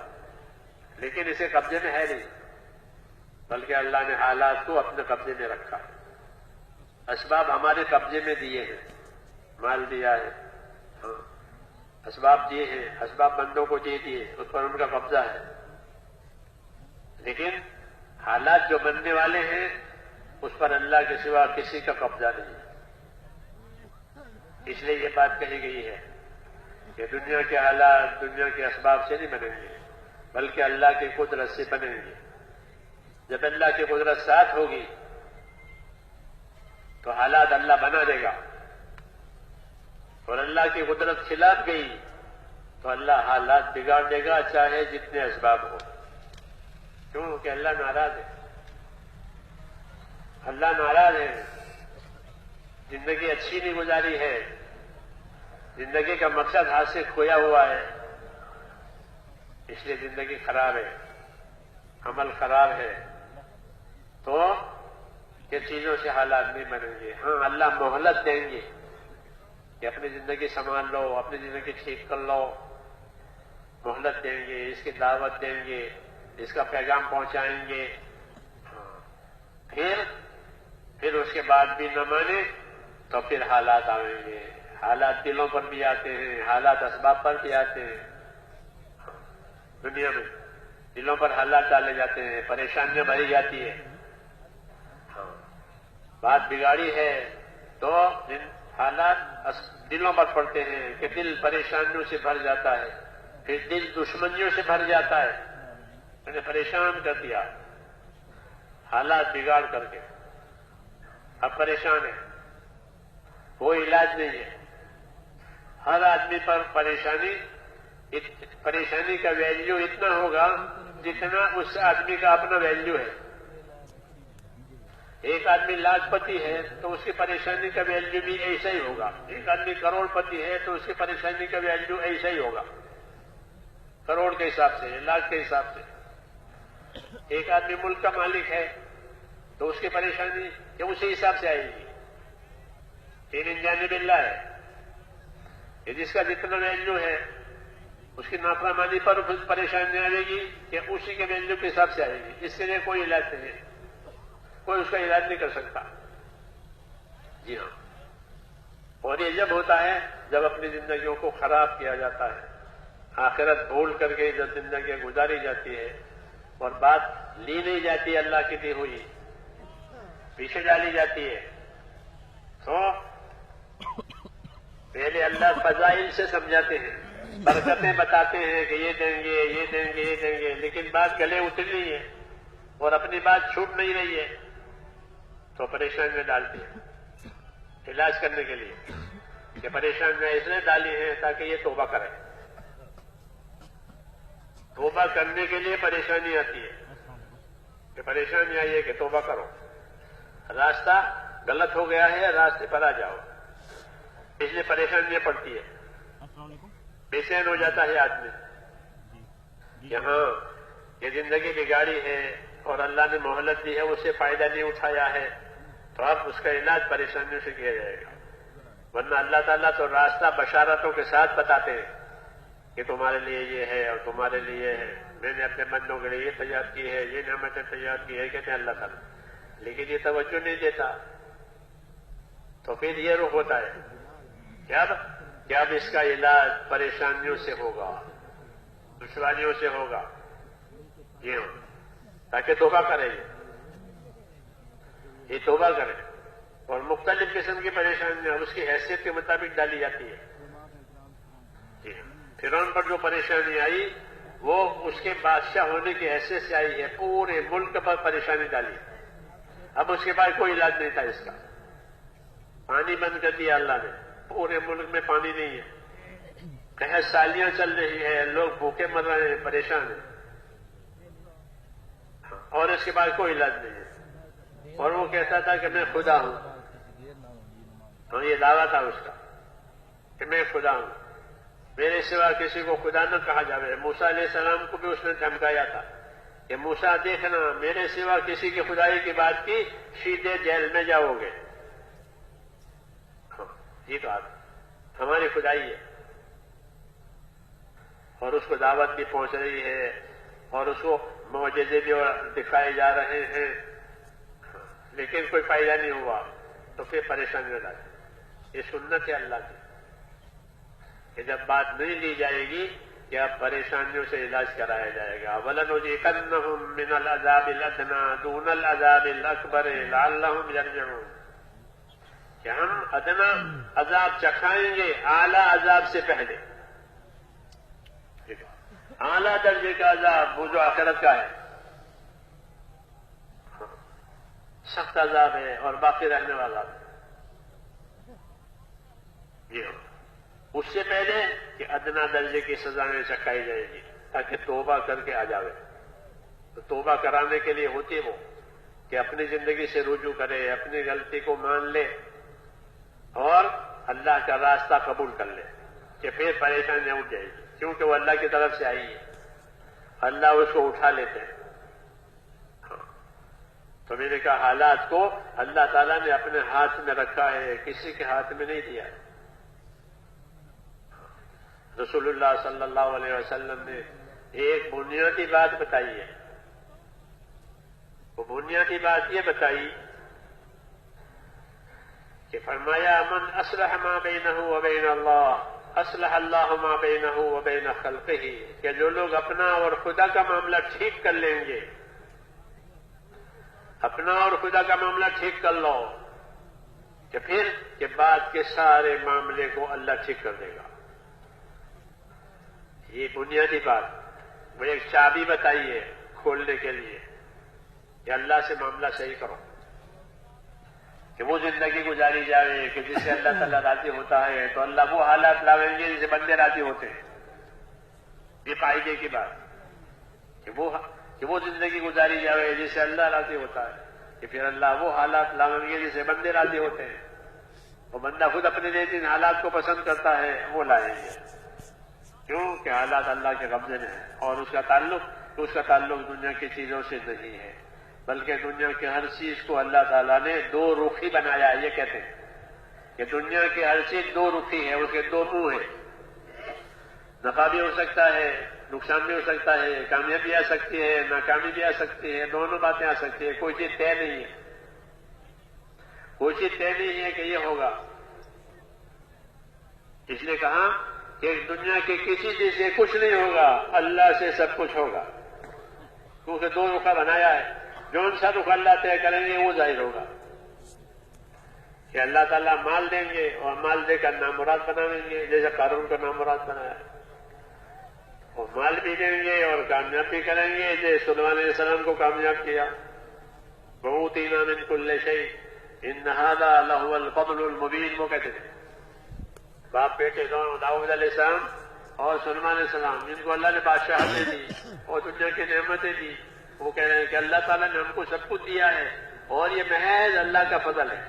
لیکن اسے قبضے میں ہے نہیں، بلکہ اللہ نے حالات کو اپنے قبضے میں رکھا۔ اسباب ہمارے قبضے میں دیے ہیں، مال دیا ہے، اسباب دیے ہیں، اسباب بندوں کو دے دیے، اس پر ان کا قبضہ ہے، لیکن حالات جو بننے والے ہیں اس پر اللہ کے سوا کسی کا قبضہ نہیں ہے۔ اس لیے یہ بات کہی گئی ہے کہ دنیا کے حالات دنیا کے اسباب سے نہیں بنیں گے، بلکہ اللہ کی قدرت سے بنیں گے۔ جب اللہ کی قدرت ساتھ ہوگی تو حالات اللہ بنا دے گا، اور اللہ کی قدرت خلاف گئی تو اللہ حالات بگاڑ دے گا، چاہے جتنے اسباب ہو۔ کیوں کہ اللہ ناراض ہے، اللہ ناراض ہے، زندگی اچھی نہیں گزاری ہے، زندگی کا مقصد ہاتھ سے کھویا ہوا ہے، اس لیے زندگی خراب ہے، عمل خراب ہے، تو یہ چیزوں سے حالات نہیں بنیں گے۔ ہاں اللہ مہلت دیں گے کہ اپنی زندگی سنبھال لو، اپنی زندگی ٹھیک کر لو، مہلت دیں گے، اس کی دعوت دیں گے، اس کا پیغام پہنچائیں گے، پھر اس کے بعد بھی نہ مانے تو پھر حالات آئیں گے. حالات دلوں پر بھی آتے ہیں، حالات اسباب پر بھی آتے ہیں. دنیا میں دلوں پر حالات ڈالے جاتے ہیں، پریشانیاں بھری جاتی ہے. بات بگاڑی ہے تو حالات دلوں پر پڑتے ہیں کہ دل پریشانیوں سے بھر جاتا ہے، پھر دل دشمنیوں سے بھر جاتا ہے. میں نے پریشان کر دیا حالات بگاڑ کر کے، اب پریشان ہے، کوئی علاج نہیں ہے. ہر آدمی پر پریشانی کا ویلیو اتنا ہوگا جتنا اس آدمی کا اپنا ویلیو ہے. ایک آدمی لاکھ پتی ہے تو اس کی پریشانی کا ویلیو بھی ایسا ہی ہوگا. ایک آدمی کروڑ پتی ہے تو اس کی پریشانی کا ویلیو ایسا ہی ہوگا، کروڑ کے حساب سے، لاکھ کے حساب سے. ایک آدمی ملک کا مالک ہے تو اس کی پریشانی کہ اسی حساب سے آئے گی. ان جانب اللہ ہے کہ جس کا جتنا ویلیو ہے اس کی نافرمانی پر پریشانی آئے گی کہ اسی کے ویلیو کے حساب سے آئے گی. اس کے لیے کوئی علاج نہیں ہے، کوئی اس کا علاج نہیں کر سکتا. جی ہاں. اور یہ جب ہوتا ہے جب اپنی زندگیوں کو خراب کیا جاتا ہے، آخرت بھول کر کے جب زندگیاں گزاری جاتی ہے اور بات لی نہیں جاتی اللہ کی دی ہوئی، پیچھے ڈالی جاتی ہے، تو پہلے اللہ فضائل سے سمجھاتے ہیں، برکتیں بتاتے ہیں کہ یہ دیں گے، یہ دیں گے، یہ دیں گے، لیکن بات گلے اتر رہی ہے اور اپنی بات چھوٹ نہیں رہی ہے تو پریشانی میں ڈالتی ہے. علاج کرنے کے لیے کہ پریشانیاں اس نے ڈالی ہیں تاکہ یہ توبہ کرے. توبہ کرنے کے لیے پریشانی آتی ہے کہ پریشانی آئی ہے کہ توبہ کرو، راستہ غلط ہو گیا ہے، راستے پر آ جاؤ. اس لیے پریشانیاں پڑتی ہے، بے چین ہو جاتا ہے آدمی. یہاں یہ زندگی بگاڑی ہے اور اللہ نے مہلت دی ہے، اس سے فائدہ نہیں اٹھایا ہے تو اب اس کا علاج پریشانیوں سے کیا جائے گا. ورنہ اللہ تعالیٰ تو راستہ بشارتوں کے ساتھ بتاتے ہیں کہ تمہارے لیے یہ ہے اور تمہارے لیے یہ ہے، میں نے اپنے بندوں کے لیے یہ تیار کی ہے، یہ نعمتیں تیار کی ہے، کہتے ہیں اللہ تعالیٰ. لیکن یہ توجہ نہیں دیتا تو پھر یہ رخ ہوتا ہے کہ اب اس کا علاج پریشانیوں سے ہوگا، دشواریوں سے ہوگا. یہ ہو تاکہ توبہ کرے، یہ توبہ کرے. اور مختلف قسم کی پریشانیاں اس کی حیثیت کے مطابق ڈالی جاتی ہے. فرعون پر جو پریشانی آئی وہ اس کے بادشاہ ہونے کی حیثیت سے آئی ہے، پورے ملک پر پریشانی ڈالی. اب اس کے بعد کوئی علاج نہیں تھا اس کا. پانی بند کر دیا اللہ نے، پورے ملک میں پانی نہیں ہے، قحط سالیاں چل رہی ہے، لوگ بھوکے مر رہے ہیں، پریشان ہیں، اور اس کے بعد کوئی علاج نہیں ہے. اور وہ کہتا تھا کہ میں خدا ہوں. ہاں، یہ دعویٰ تھا اس کا کہ میں خدا ہوں، میرے سوا کسی کو خدا نہ کہا جائے. موسیٰ علیہ السلام کو بھی اس نے دھمکایا تھا کہ موسیٰ دیکھنا، میرے سوا کسی کی خدائی کی بات کی سیدھے جیل میں جاؤ گے. یہ تو ہماری خدائی ہے اور اس کو دعوت بھی پہنچ رہی ہے اور اس کو معجزے بھی دکھائے جا رہے ہیں، لیکن کوئی فائدہ نہیں ہوا تو پھر پریشانی ہو جاتی. یہ سنت ہے اللہ کی کہ جب بات نہیں لی جائے گی کہ اب پریشانیوں سے علاج کرایا جائے گا. وَلَنُذِيقَنَّهُم مِّنَ الْعَذَابِ الْأَدْنَىٰ دُونَ الْعَذَابِ الْأَكْبَرِ لَعَلَّهُمْ يَرْجِعُونَ، کہ ہم ادنا عذاب چکھائیں گے اعلیٰ عذاب سے پہلے. اعلیٰ درجے کا عذاب وہ جو آخرت کا ہے، سخت عذاب ہے اور باقی رہنے والا ہے. یہ اس سے پہلے کہ ادنا درجے کی سزائیں چکھائی جائے گی تاکہ توبہ کر کے آ جاوے. تو توبہ کرانے کے لیے ہوتی وہ کہ اپنی زندگی سے رجوع کرے، اپنی غلطی کو مان لے اور اللہ کا راستہ قبول کر لے کہ پھر پریشانیاں اٹھ جائے گی، کیونکہ وہ اللہ کی طرف سے آئی ہے، اللہ اس کو اٹھا لیتے ہیں. تو میں نے کہا حالات کو اللہ تعالیٰ نے اپنے ہاتھ میں رکھا ہے، کسی کے ہاتھ میں نہیں دیا ہے. رسول اللہ صلی اللہ علیہ وسلم نے ایک بنیادی بات بتائی ہے. وہ بنیادی بات یہ بتائی کہ فرمایا من اصلح ما بینہ و بین اللہ اصلح اللہ ما بینہ و بین خلقہ، کہ جو لوگ اپنا اور خدا کا معاملہ ٹھیک کر لیں گے، اپنا اور خدا کا معاملہ ٹھیک کر لو کہ پھر کہ بعد کے سارے معاملے کو اللہ ٹھیک کر دے گا. یہ بنیادی بات وہ ایک چابی بتائی ہے کھولنے کے لیے کہ اللہ سے معاملہ صحیح کرو، کہ وہ زندگی گزاری جائے کہ جس سے اللہ تعالیٰ راضی ہوتا ہے تو اللہ وہ حالات لاویں گے جسے بندے راضی ہوتے ہیں. یہ قاعدے کی بات کہ وہ زندگی گزاری جائے جس سے اللہ راضی ہوتا ہے کہ پھر اللہ وہ حالات لاویں گے جسے بندے راضی ہوتے ہیں. وہ بندہ خود اپنے لیے جن حالات کو پسند کرتا ہے وہ لائیں گے، کیوں کہ حالات اللہ کے قبضے میں ہیں اور اس کا تعلق دنیا کی چیزوں سے نہیں ہے، بلکہ دنیا کی ہر چیز کو اللہ تعالیٰ نے دو رخی بنایا ہے. یہ کہتے ہیں کہ دنیا کی ہر چیز دو رخی ہے، اس کے دو منہ ہیں. نفع بھی ہو سکتا ہے، نقصان بھی ہو سکتا ہے، کامیابی آ سکتی ہے، ناکامی بھی آ سکتی ہے، دونوں باتیں آ سکتی ہیں. کوئی چیز طے نہیں ہے، کوئی چیز طے نہیں ہے کہ یہ ہوگا. اس لیے کہا کہ دنیا کی کسی چیز سے کچھ نہیں ہوگا، اللہ سے سب کچھ ہوگا، کیونکہ دو رخا بنایا ہے. جو سا رخ اللہ طے کریں گے وہ ظاہر ہوگا کہ اللہ تعالیٰ مال دیں گے اور مال دے کر نامراد بنائیں گے، جیسے قارون کو نامراد بنایا. اور مال بھی دیں گے اور کامیاب بھی کریں گے، جیسے سلیمان علیہ السلام کو کامیاب کیا. وَأُوتِينَا مِن كُلِّ شَيْءٍ إِنَّ هَذَا لَهُوَ الْفَضْلُ الْمُبِينُ. وہ کہتے تھے باپ بیٹے دونوں، داؤد علیہ السلام اور سلیمان علیہ السلام، جن کو اللہ نے بادشاہتیں دی اور دنیا کی نعمتیں دی. وہ کہہ رہے ہیں کہ اللہ تعالیٰ نے ہم کو سب کچھ دیا ہے اور یہ محض اللہ کا فضل ہے،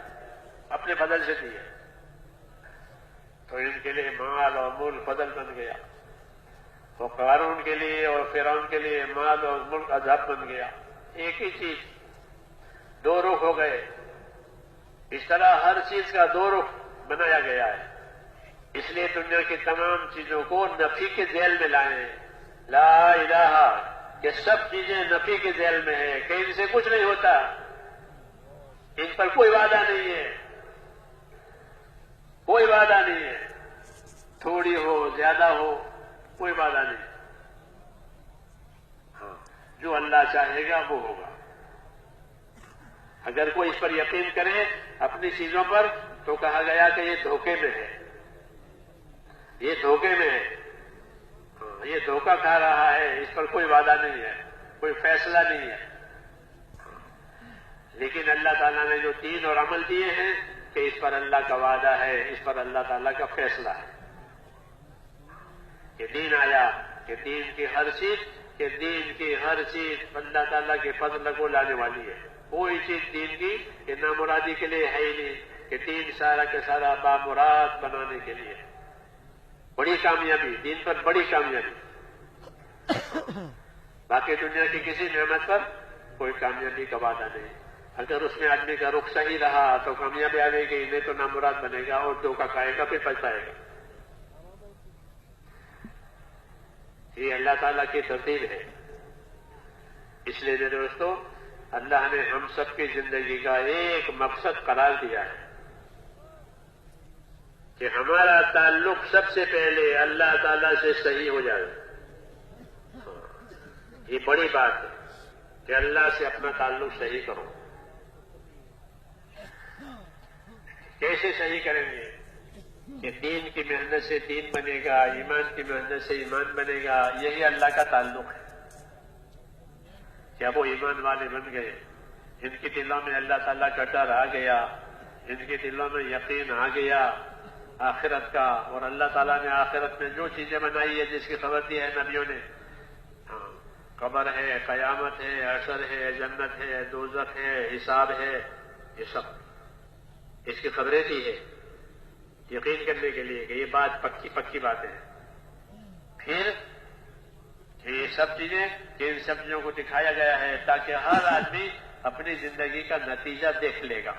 اپنے فضل سے دیا. تو ان کے لیے مال اور ملک فضل بن گیا، اور قارون کے لیے اور فرعون کے لیے مال اور ملک عذاب بن گیا. ایک ہی چیز دو رخ ہو گئے. اس طرح ہر چیز کا دو رخ بنایا گیا ہے. اس لیے دنیا کی تمام چیزوں کو نفی کے ذیل میں لائیں. لا الہ، کہ سب چیزیں نفی کے ذیل میں ہیں، کہ ان سے کچھ نہیں ہوتا، ان پر کوئی وعدہ نہیں ہے، کوئی وعدہ نہیں ہے، تھوڑی ہو زیادہ ہو کوئی وعدہ نہیں. ہاں، جو اللہ چاہے گا وہ ہوگا. اگر کوئی اس پر یقین کرے اپنی چیزوں پر تو کہا گیا کہ یہ دھوکے میں ہے، یہ دھوکے میں ہے، یہ دھوکہ کھا رہا ہے، اس پر کوئی وعدہ نہیں ہے، کوئی فیصلہ نہیں ہے. لیکن اللہ تعالیٰ نے جو دین اور عمل دیے ہیں کہ اس پر اللہ کا وعدہ ہے، اس پر اللہ تعالیٰ کا فیصلہ ہے. کہ دین آیا کہ دین کی ہر چیز اللہ تعالیٰ کے فضل کو لانے والی ہے. کوئی چیز دین کی کہ نامرادی کے لیے ہے ہی نہیں، کہ دین سارا کے سارا بامراد بنانے کے لیے. بڑی کامیابی دین پر، بڑی کامیابی. باقی دنیا کی کسی نعمت پر کوئی کامیابی کا وعدہ نہیں. اگر اس میں آدمی کا رخ صحیح رہا تو کامیابی آئے گی، نہیں تو نامراد بنے گا اور دھوکہ کھائے گا، پھر پچھتائے گا. یہ اللہ تعالیٰ کی ترتیب ہے. اس لیے میرے دوستو، اللہ نے ہم سب کی زندگی کا ایک مقصد قرار دیا ہے کہ ہمارا تعلق سب سے پہلے اللہ تعالیٰ سے صحیح ہو جائے. یہ بڑی بات ہے کہ اللہ سے اپنا تعلق صحیح کرو. کیسے صحیح کریں گے؟ کہ دین کی محنت سے دین بنے گا، ایمان کی محنت سے ایمان بنے گا. یہی اللہ کا تعلق ہے. کیا وہ ایمان والے بن گئے، ان کے دلوں میں اللہ تعالیٰ کا ڈر آ گیا، ان کے دلوں میں یقین آ گیا آخرت کا. اور اللہ تعالیٰ نے آخرت میں جو چیزیں بنائی ہے جس کی خبر دی ہے نبیوں نے، قبر ہے، قیامت ہے، حشر ہے، جنت ہے، دوزخ ہے، حساب ہے، یہ سب اس کی خبریں دی ہے یقین کرنے کے لیے کہ یہ بات پکی باتیں ہیں. پھر یہ سب چیزیں کہ ان سب چیزوں کو دکھایا گیا ہے تاکہ ہر آدمی اپنی زندگی کا نتیجہ دیکھ لے گا.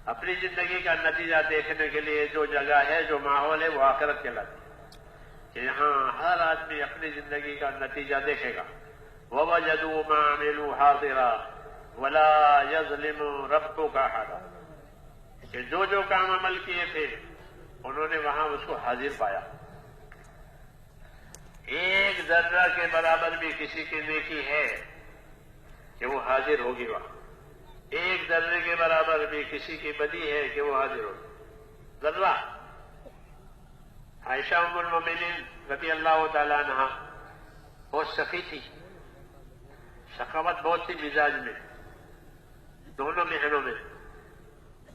اپنی اپنی زندگی کا نتیجہ دیکھنے کے لیے جو جگہ ہے، جو ماحول ہے، وہ آخرت کہلاتی ہے کہ یہاں ہر آدمی اپنی زندگی کا نتیجہ دیکھے گا۔ وَوَجَدُوا مَا عَمِلُوا حَاضِرًا وَلَا يَظْلِمُ رَبُّكَ أَحَدًا، کہ جو کام عمل کیے تھے انہوں نے وہاں اس کو حاضر پایا۔ ایک ذرہ کے برابر بھی کسی کی نیکی ہے کہ وہ حاضر ہوگی وہاں، ایک ذرے کے برابر بھی کسی کی بدی ہے کہ وہ حاضر ہوگی۔ ذرہ۔ عائشہ ام المومنین رضی اللہ تعالیٰ عنہا بہت سخی تھی، سخاوت بہت تھی مزاج میں، دونوں محنوں میں،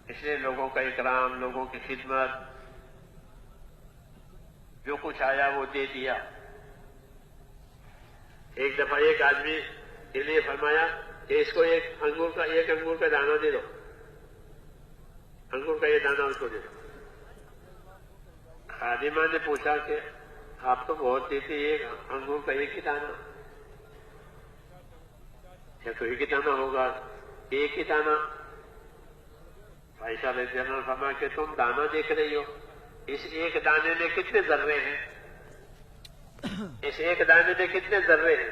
اس لیے لوگوں کا اکرام، لوگوں کی خدمت، جو کچھ آیا وہ دے دیا۔ ایک دفعہ ایک آدمی کے لیے فرمایا کہ اس کو ایک انگور کا دانہ دے دو، انگور کا یہ دانہ اس کو دے دو۔ خادمہ نے پوچھا کہ آپ تو بہت دیتے، ایک انگور کا ایک ہی دانہ، یا تو ایک ہی دانہ ہوگا، ایک ہی دانہ۔ عائشہ رضی اللہ عنہا فرمایا کہ تم دانہ دیکھ رہی ہو، اس ایک دانے میں کتنے ذرے ہیں، اس ایک دانے میں کتنے ذرے ہیں،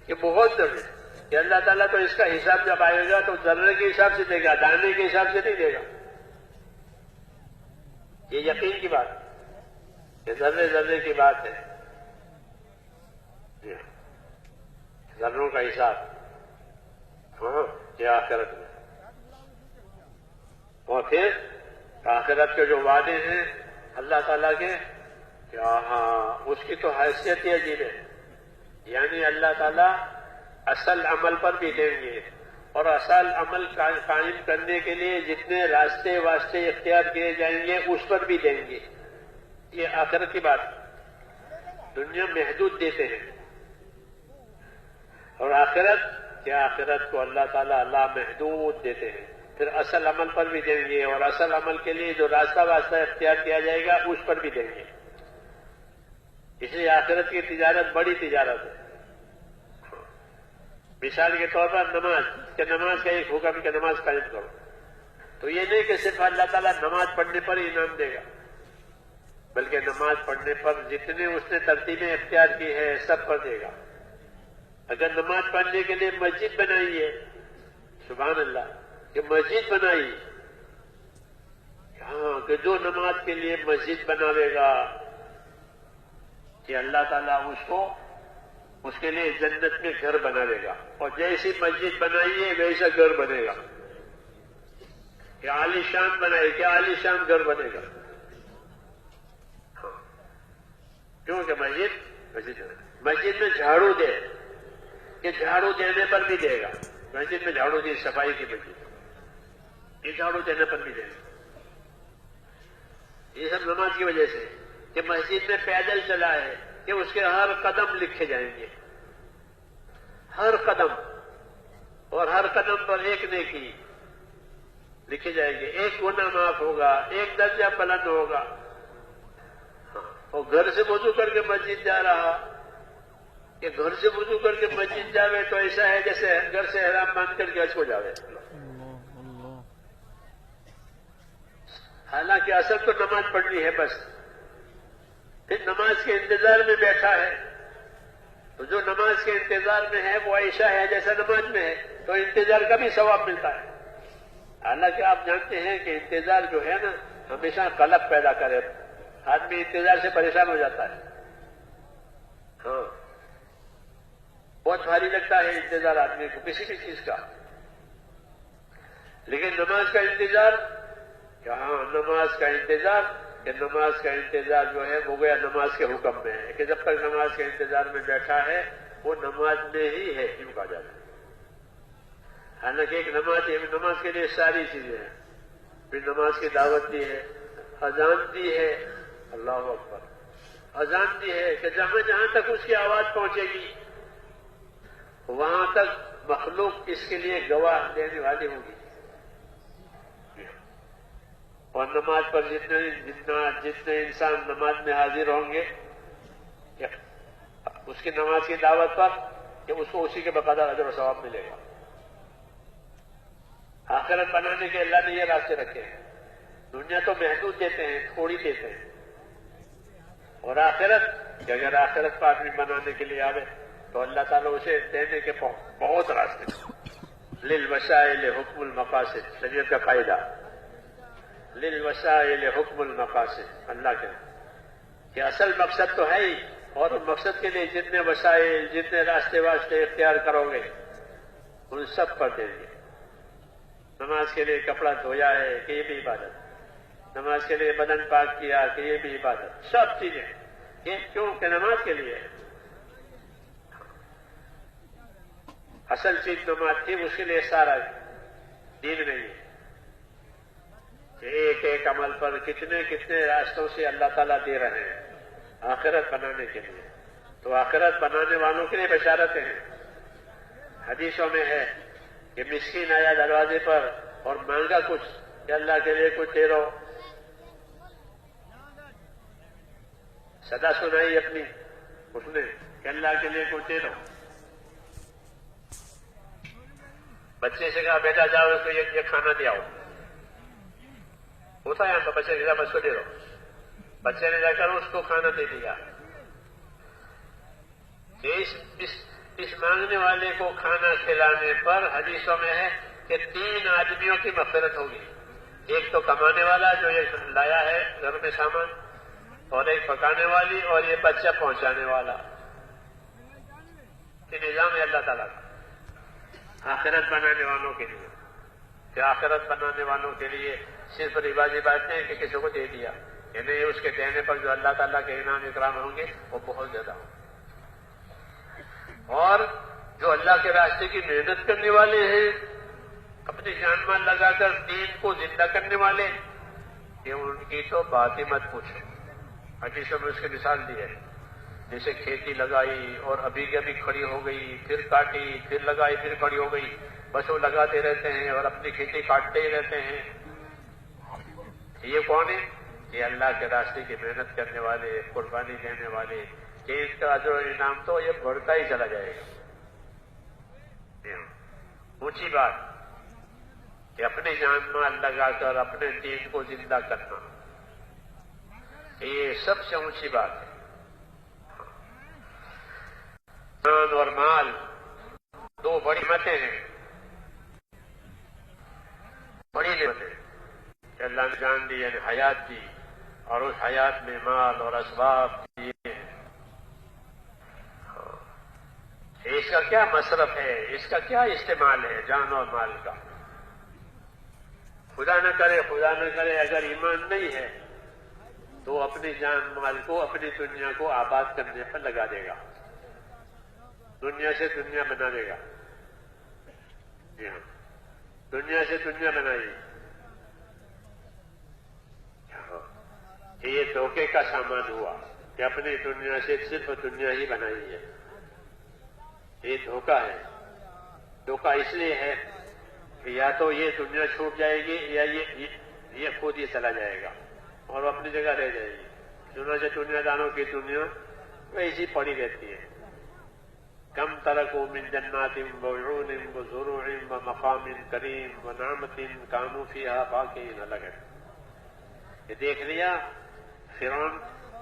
یہ بہت ذرے ہیں کہ اللہ تعالیٰ تو اس کا حساب جب آئے گا تو ذرے کے حساب سے دے گا، دانے کے حساب سے نہیں دے گا۔ یہ یقین کی بات ہے، یہ ذرے کی بات ہے، ذروں کا حساب ہاں یہ آخرت میں۔ اور پھر آخرت کے جو وعدے ہیں اللہ تعالیٰ کے، کیا ہاں اس کی تو حیثیت ہی عجیب ہے، یعنی اللہ تعالیٰ اصل عمل پر بھی دیں گے، اور اصل عمل قائم کرنے کے لیے جتنے راستے واسطے اختیار کیے جائیں گے اس پر بھی دیں گے۔ یہ آخرت کی بات، دنیا محدود دیتے ہیں، اور آخرت کیا، آخرت کو اللہ تعالیٰ لامحدود دیتے ہیں، پھر اصل عمل پر بھی دیں گے، اور اصل عمل کے لیے جو راستہ واسطہ اختیار کیا جائے گا اس پر بھی دیں گے۔ اس لیے آخرت کی تجارت بڑی تجارت ہے۔ مثال کے طور پر نماز کا ایک حکم کہ نماز قائم کرو، تو یہ نہیں کہ صرف اللہ تعالیٰ نماز پڑھنے پر ہی انعام دے گا، بلکہ نماز پڑھنے پر جتنے اس نے ترتیبیں اختیار کی ہیں سب پر دے گا۔ اگر نماز پڑھنے کے لیے مسجد بنائی ہے، سبحان اللہ، کہ مسجد بنائی، ہاں کہ جو نماز کے لیے مسجد بناوے گا کہ اللہ تعالیٰ اس کے لیے جنت میں گھر بناوے گا، اور جیسی مسجد بنائی ہے ویسا گھر بنے گا، کہ عالی شان بنائے کیا عالی شان گھر بنے گا۔ کیونکہ مسجد میں جھاڑو دے، کہ جھاڑو دینے پر بھی دے گا، مسجد میں جھاڑو دی، صفائی کی مسجد، یہ جھاڑو دینے پر بھی دے گا۔ یہ سب نماز کی وجہ سے، کہ مسجد میں پیدل چلا ہے کہ اس کے ہر قدم لکھے جائیں گے، ہر قدم، اور ہر قدم پر ایک نیکی لکھے جائیں گے، ایک گناہ معاف ہوگا، ایک درجہ بلند ہوگا۔ اور گھر سے وضو کر کے مسجد جا رہا، کہ گھر سے وضو کر کے مسجد جاوے تو ایسا ہے جیسے گھر سے احرام باندھ کر کے حج کو جاوے، حالانکہ اصل تو نماز پڑھنی ہے بس۔ پھر نماز کے انتظار میں بیٹھا ہے، تو جو نماز کے انتظار میں ہے وہ ایسا ہے جیسا نماز میں ہے، تو انتظار کا بھی ثواب ملتا ہے۔ حالانکہ آپ جانتے ہیں کہ انتظار جو ہے نا ہمیشہ قلق پیدا کرے، آدمی انتظار سے پریشان ہو جاتا ہے، ہاں بہت بھاری لگتا ہے انتظار آدمی کو کسی بھی چیز کا۔ لیکن نماز کا انتظار، کہ ہاں نماز کا انتظار، کہ نماز کا انتظار جو ہے وہ گیا نماز کے حکم میں ہے، کہ جب تک نماز کے انتظار میں بیٹھا ہے وہ نماز میں ہی ہے، یوں کہا جاتا ہے۔ حالانکہ ایک نماز کے لیے ساری چیزیں ہیں، پھر نماز کی دعوت دی ہے، اذان دی ہے، اللہ اکبر، اذان دی ہے کہ جہاں جہاں تک اس کی آواز پہنچے گی وہاں تک مخلوق اس کے لیے گواہ دینے والی ہوگی۔ اور نماز پر جتنے انسان نماز میں حاضر ہوں گے اس کی نماز کی دعوت پر، کہ اس کو اسی کے بقدر اجر و ثواب ملے گا۔ آخرت بنانے کے اللہ نے یہ راستے رکھے ہیں. دنیا تو محدود دیتے ہیں، تھوڑی دیتے ہیں، اور آخرت کہ اگر آخرت کو آدمی بنانے کے لیے آوے تو اللہ تعالیٰ اسے دینے کے بہت راستے. للوسائل حکم المقاصد، شریعت کا قاعدہ، للوسائل حکم المقاصد. اللہ کے کہ اصل مقصد تو ہے ہی، اور اس مقصد کے لیے جتنے وسائل، جتنے راستے واسطے اختیار کرو گے ان سب پر دیں گے. نماز کے لیے کپڑا دھویا ہے کہ یہ بھی عبادت، نماز کے لیے بدن پاک کیا کہ یہ بھی عبادت، سب چیزیں یہ کیوں کہ نماز کے لیے. اصل چیز نماز تھی، اس کے لیے سارا دین نہیں ہے کہ ایک ایک عمل پر کتنے کتنے راستوں سے اللہ تعالیٰ دے رہے ہیں آخرت بنانے کے لیے. تو آخرت بنانے والوں کے لیے بشارتیں ہیں. حدیثوں میں ہے کہ مسکین آیا دروازے پر اور مانگا کچھ کہ اللہ کے لیے کچھ دے رہو، صدا سنائی اپنی اس نے کہ اللہ کے لیے کچھ دے رہو. بچے سے کہا بیٹا جاؤ اس کو یہ کھانا دے آؤ، ہوتا ہے بچے سے بس کو دے رہو. بچے نے جا کر اس کو کھانا دے دیا. اس مانگنے والے کو کھانا کھلانے پر حدیثوں میں ہے کہ 3 آدمیوں کی مغفرت ہوگی. ایک تو کمانے والا جو یہ لایا ہے گھر میں سامان، اور ایک پکانے والی، اور یہ بچہ پہنچانے والا. یہ نظام ہے اللہ تعالیٰ کا آخرت بنانے والوں کے لیے. کہ آخرت بنانے والوں کے لیے صرف رواجی بات نہیں کہ کسی کو دے دیا، یعنی اس کے دینے پر جو اللہ تعالیٰ کے انعام اکرام ہوں گے وہ بہت زیادہ ہوں. اور جو اللہ کے راستے کی محنت کرنے والے ہیں، اپنی جان مال لگا کر دین کو زندہ کرنے والے، یہ ان کی تو بات ہی مت پوچھو. حدیثوں میں اس کی مثال دی ہے، جیسے کھیتی لگائی اور ابھی کے ابھی کھڑی ہو گئی، پھر کاٹی، پھر لگائی، پھر کھڑی ہو گئی. بس وہ لگاتے رہتے ہیں اور اپنی کھیتی کاٹتے ہی رہتے ہیں. یہ کون ہے؟ یہ اللہ کے راستے کی محنت کرنے والے، قربانی دینے والے، کہ اس کا اجر و انعام تو یہ بڑھتا ہی چلا جائے گا. اونچی بات کہ اپنے جان مال لگا کر اپنے دین کو زندہ کرنا، یہ سب سے اونچی بات ہے. جان اور مال 2 بڑی نعمتیں ہیں، بڑی نعمتیں کہ اللہ نے جان دی، یعنی حیات دی، اور اس حیات میں مال اور اسباب دیے. اس کا کیا مصرف ہے، اس کا کیا استعمال ہے جان اور مال کا؟ خدا نہ کرے اگر ایمان نہیں ہے تو اپنی جان مال کو، اپنی دنیا کو آباد کرنے پر لگا دے گا، دنیا سے دنیا بنا دے گا. جی ہاں، دنیا سے دنیا بنائی. کہ یہ دھوکے کا سامان ہوا کہ اپنی دنیا سے صرف دنیا ہی بنائی ہے. یہ دھوکہ ہے. دھوکہ اس لیے ہے کہ یا تو یہ دنیا چھوٹ جائے گی یا یہ خود ہی چلا جائے گا اور وہ اپنی جگہ رہ جائے گی. چنانچہ دنیا دانوں کی دنیا ویسی پڑی رہتی ہے. کم ترکوا من جنات وعیون وزروع ومقام کریم ونعمت کانوا فیہا فاکہین. الگ ہے یہ دیکھ لیا فرعون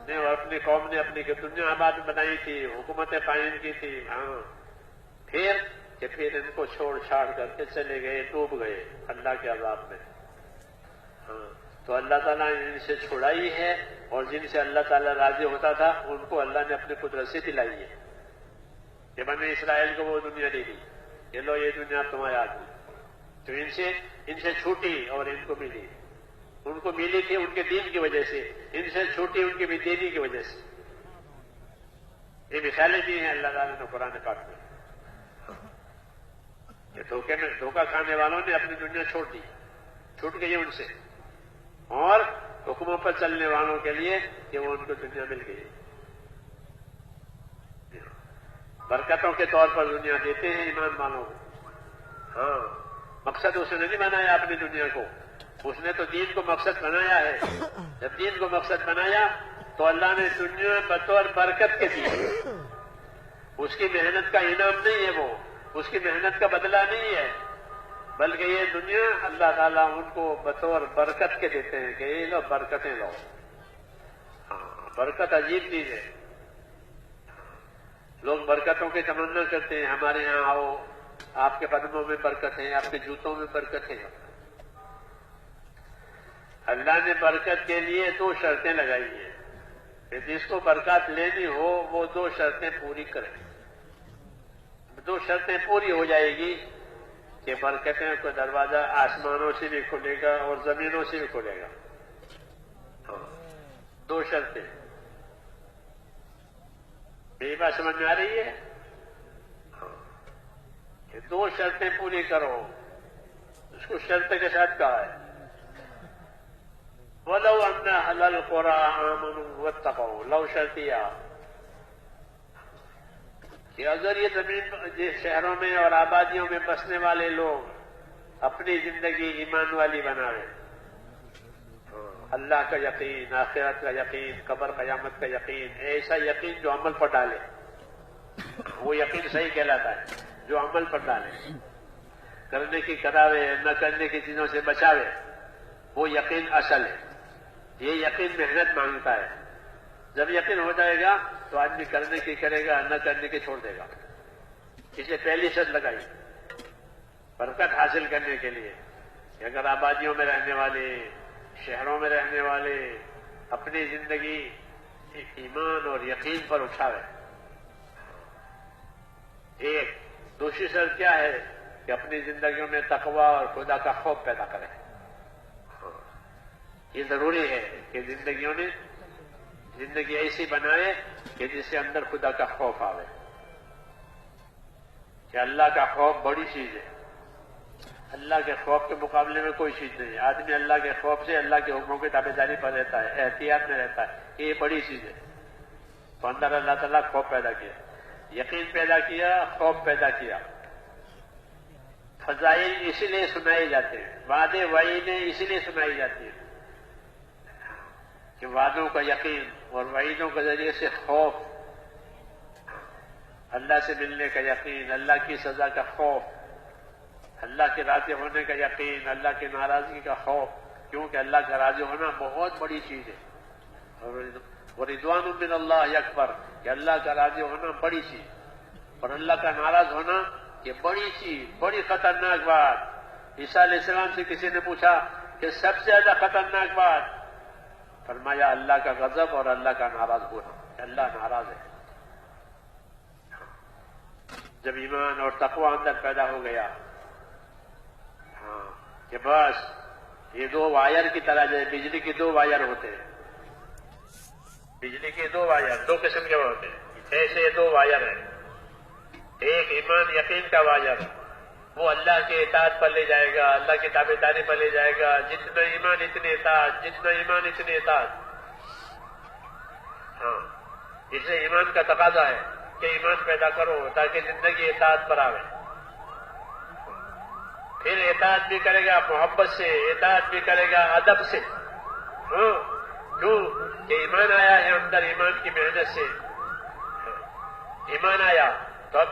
نے اور اپنی قوم نے اپنی دنیا آباد بنائی تھی، حکومتیں قائم کی تھی. ہاں، پھر ان کو چھوڑ چھاڑ کر کے چلے گئے، ڈوب گئے اللہ کے عذاب میں. ہاں، تو اللہ تعالیٰ نے ان سے چھڑائی ہے، اور جن سے اللہ تعالیٰ راضی ہوتا تھا ان کو اللہ نے اپنی قدرت سے دلائی ہے. کہ بنی اسرائیل کو وہ دنیا دے دی کہ لو یہ دنیا تمہارے ہاتھ میں. تو ان سے چھوٹی اور ان کو ملی. ان کو ملی تھی ان کے دین کی وجہ سے، ان سے چھوٹی ان کی بےدینی کی وجہ سے. یہ مثالیں دی ہیں اللہ تعالیٰ نے قرآن پاک میں. دھوکہ کھانے والوں نے اپنی دنیا چھوڑ دی، چھوٹ گئی ان سے، اور حکموں پر چلنے والوں کے لیے کہ وہ ان کو دنیا مل گئی. برکتوں کے طور پر دنیا دیتے ہیں ایمان والوں کو. ہاں، مقصد اس نے نہیں بنایا اپنی دنیا کو، اس نے تو دین کو مقصد بنایا ہے. جب دین کو مقصد بنایا تو اللہ نے دنیا بطور برکت کے دی. اس کی محنت کا انعام نہیں ہے، وہ اس کی محنت کا بدلہ نہیں ہے. بلکہ یہ دنیا اللہ تعالیٰ ان کو بطور برکت کے دیتے ہیں کہ یہ لو برکتیں لو. ہاں برکت عجیب چیز ہے. لوگ برکتوں کی تمنا کرتے ہیں ہمارے یہاں آؤ, آپ کے قدموں میں برکت ہے, آپ کے جوتوں میں برکت ہے. اللہ نے برکت کے لیے 2 شرطیں لگائی ہیں کہ جس کو برکت لینی ہو وہ 2 شرطیں پوری کرے. 2 شرطیں پوری ہو جائے گی کہ برکتیں کو دروازہ آسمانوں سے بھی کھلے گا اور زمینوں سے بھی کھلے گا. ہاں 2 شرطیں. میری بات سمجھ میں آ رہی ہے؟ ہاں کہ 2 شرطیں پوری کرو. اس کو شرط کے ساتھ کہا ہے وَلَوْ أَنَّ أَهْلَ الْقُرَىٰ آمَنُوا وَاتَّقَوْا. لو شرطیہ کہ اگر یہ زمین شہروں میں اور آبادیوں میں بسنے والے لوگ اپنی زندگی ایمان والی بنائیں, اللہ کا یقین, آخرت کا یقین, قبر قیامت کا یقین, ایسا یقین جو عمل پر ڈالے, وہ یقین صحیح کہلاتا ہے جو عمل پر ڈالے. کرنے کی کراوے, نہ کرنے کی چیزوں سے بچاوے, وہ یقین اصل ہے. یہ یقین محنت مانگتا ہے. جب یقین ہو جائے گا تو آدمی کرنے کی کرے گا, نہ کرنے کی چھوڑ دے گا. اسے پہلی شرط لگائی برکت حاصل کرنے کے لیے کہ اگر آبادیوں میں رہنے والے, شہروں میں رہنے والے اپنی زندگی ایمان اور یقین پر اٹھاوے. ایک دوسری شرط کیا ہے کہ اپنی زندگیوں میں تقویٰ اور خدا کا خوف پیدا کرے. یہ ضروری ہے کہ زندگی ایسی بنائے کہ جس سے اندر خدا کا خوف آوے. کہ اللہ کا خوف بڑی چیز ہے. اللہ کے خوف کے مقابلے میں کوئی چیز نہیں. آدمی اللہ کے خوف سے اللہ کے حکموں کی تابعداری پر رہتا ہے, احتیاط میں رہتا ہے, یہ بڑی چیز ہے. تو اندر اللہ تعالیٰ خوف پیدا کیا, یقین پیدا کیا, خوف پیدا کیا. فضائل اسی لیے سنائے جاتے ہیں, وعدے وعیدیں اسی لیے سنائی جاتی ہیں کہ وعدوں کا یقین اور وعیدوں کے ذریعے سے خوف, اللہ سے ملنے کا یقین, اللہ کی سزا کا خوف, اللہ کے راضی ہونے کا یقین, اللہ کی ناراضگی کا خوف. کیونکہ اللہ کا راضی ہونا بہت بڑی چیز ہے. اور رضوان من اللہ اکبر, کہ اللہ کا راضی ہونا بڑی چیز, اور اللہ کا ناراض ہونا یہ بڑی چیز, بڑی خطرناک بات. عیسیٰ علیہ السلام سے کسی نے پوچھا کہ سب سے زیادہ خطرناک بات, فرمایا اللہ کا غضب اور اللہ کا ناراض ہونا, اللہ ناراض ہے. جب ایمان اور تقوی اندر پیدا ہو گیا, کہ بس یہ 2 وائر کی طرح جیسے بجلی کے 2 وائر ہوتے ہیں, بجلی کے 2 وائر 2 قسم کے ہوتے ہیں, ایسے 2 وائر ہیں. ایک ایمان یقین کا وائر, وہ اللہ کے اطاعت پر لے جائے گا, اللہ کی تابعداری پر لے جائے گا. جتنا ایمان اتنے اطاعت, جتنا ایمان اتنے اطاعت. ہاں اس سے ایمان کا تقاضا ہے کہ ایمان پیدا کرو تاکہ زندگی اطاعت پر آوے. پھر اطاعت بھی کرے گا محبت سے, اطاعت بھی کرے گا ادب سے. کیوں کہ ایمان آیا ہے اندر, ایمان کی محنت سے ایمان آیا. تو اب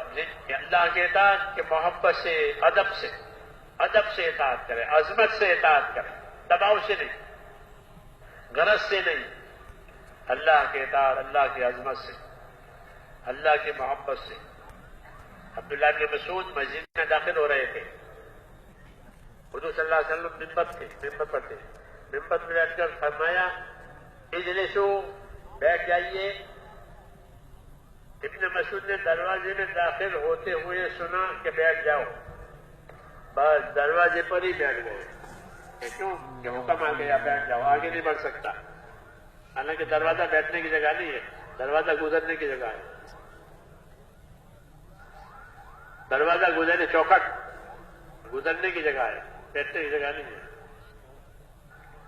اللہ کے اطاعت کے محبت سے, ادب سے اطاعت کرے, عظمت سے اطاعت کرے, دباؤ سے نہیں, غرض سے نہیں. اللہ کے اطاعت, اللہ کی عظمت سے, اللہ کی محبت سے. عبداللہ بن مسعود مسجد میں داخل ہو رہے تھے. حضور صلی اللہ علیہ وسلم ممبر پر تھے. ممبر پر بیٹھ کر فرمایا اجلسو, بیٹھ جائیے. ابن مسعود نے دروازے میں داخل ہوتے ہوئے سنا کہ بیٹھ جاؤ, بس دروازے پر ہی بیٹھ گئے. کیوں کہ حکم آ گیا بیٹھ جاؤ, آگے نہیں بڑھ سکتا. حالانکہ دروازہ بیٹھنے کی جگہ نہیں ہے, دروازہ گزرنے کی جگہ ہے. دروازہ گزرنے, چوکھٹ گزرنے کی جگہ ہے, بیٹھنے کی جگہ نہیں ہے.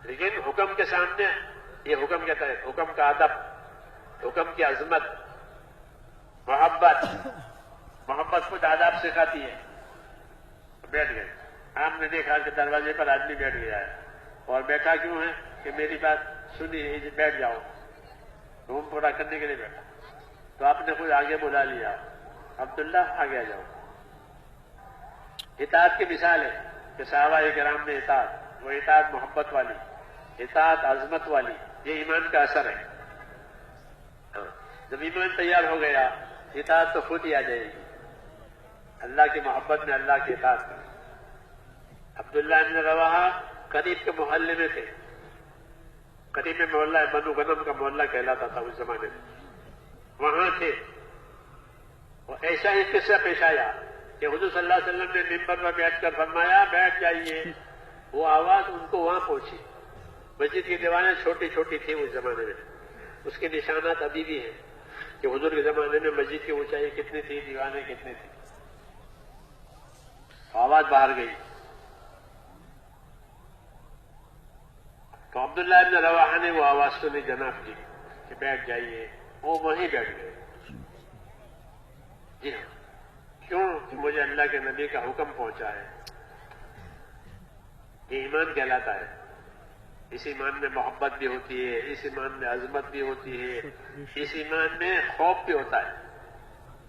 لیکن حکم کے سامنے یہ حکم کہتا ہے, حکم کا ادب, حکم کی عظمت, محبت خود آداب سکھاتی ہے. بیٹھ گئے. آپ نے دیکھا کہ دروازے پر آدمی بیٹھ گیا ہے, اور بیٹھا کیوں ہے کہ میری بات سنی, بیٹھ جاؤ, روم پورا کرنے کے لیے بیٹھا. تو آپ نے خود آگے بلا لیا, عبداللہ آگے آ جاؤ. اطاعت کی مثال ہے. کہ صحابہ کرام میں اطاعت، وہ اطاعت محبت والی، اطاعت عظمت والی، یہ ایمان کا اثر ہے۔ جب ایمان تیار ہو گیا اطاعت تو خود ہی آ جائے گی، اللہ کی محبت میں اللہ کی اطاعت میں۔ عبداللہ بن رواحہ قریب کے محلے میں تھے، قریب میں محلہ ہے، بنو غنم کا محلہ کہلاتا تھا اس زمانے میں، وہاں تھے۔ اور ایسا ہی قصہ پیش آیا کہ حضور صلی اللہ علیہ وسلم نے ممبر پر بیٹھ کر فرمایا بیٹھ جائیے، وہ آواز ان کو وہاں پہنچی۔ مسجد کی دیواریں چھوٹی چھوٹی تھی اس زمانے میں، اس کے نشانات ابھی بھی ہیں کہ حضور کے زمانے میں مسجد کی اونچائی کتنی تھی، دیواریں کتنی تھی۔ آواز باہر گئی تو عبداللہ بن رواحہ نے وہ آواز سنی جناب کی کہ بیٹھ جائیے، وہ وہیں بیٹھ گئے۔ جی ہاں، کیوں کہ مجھے اللہ کے نبی کا حکم پہنچا ہے۔ یہ ایمان کہلاتا ہے۔ اس ایمان میں محبت بھی ہوتی ہے، اس ایمان میں عظمت بھی ہوتی ہے، اس ایمان میں خوف بھی ہوتا ہے۔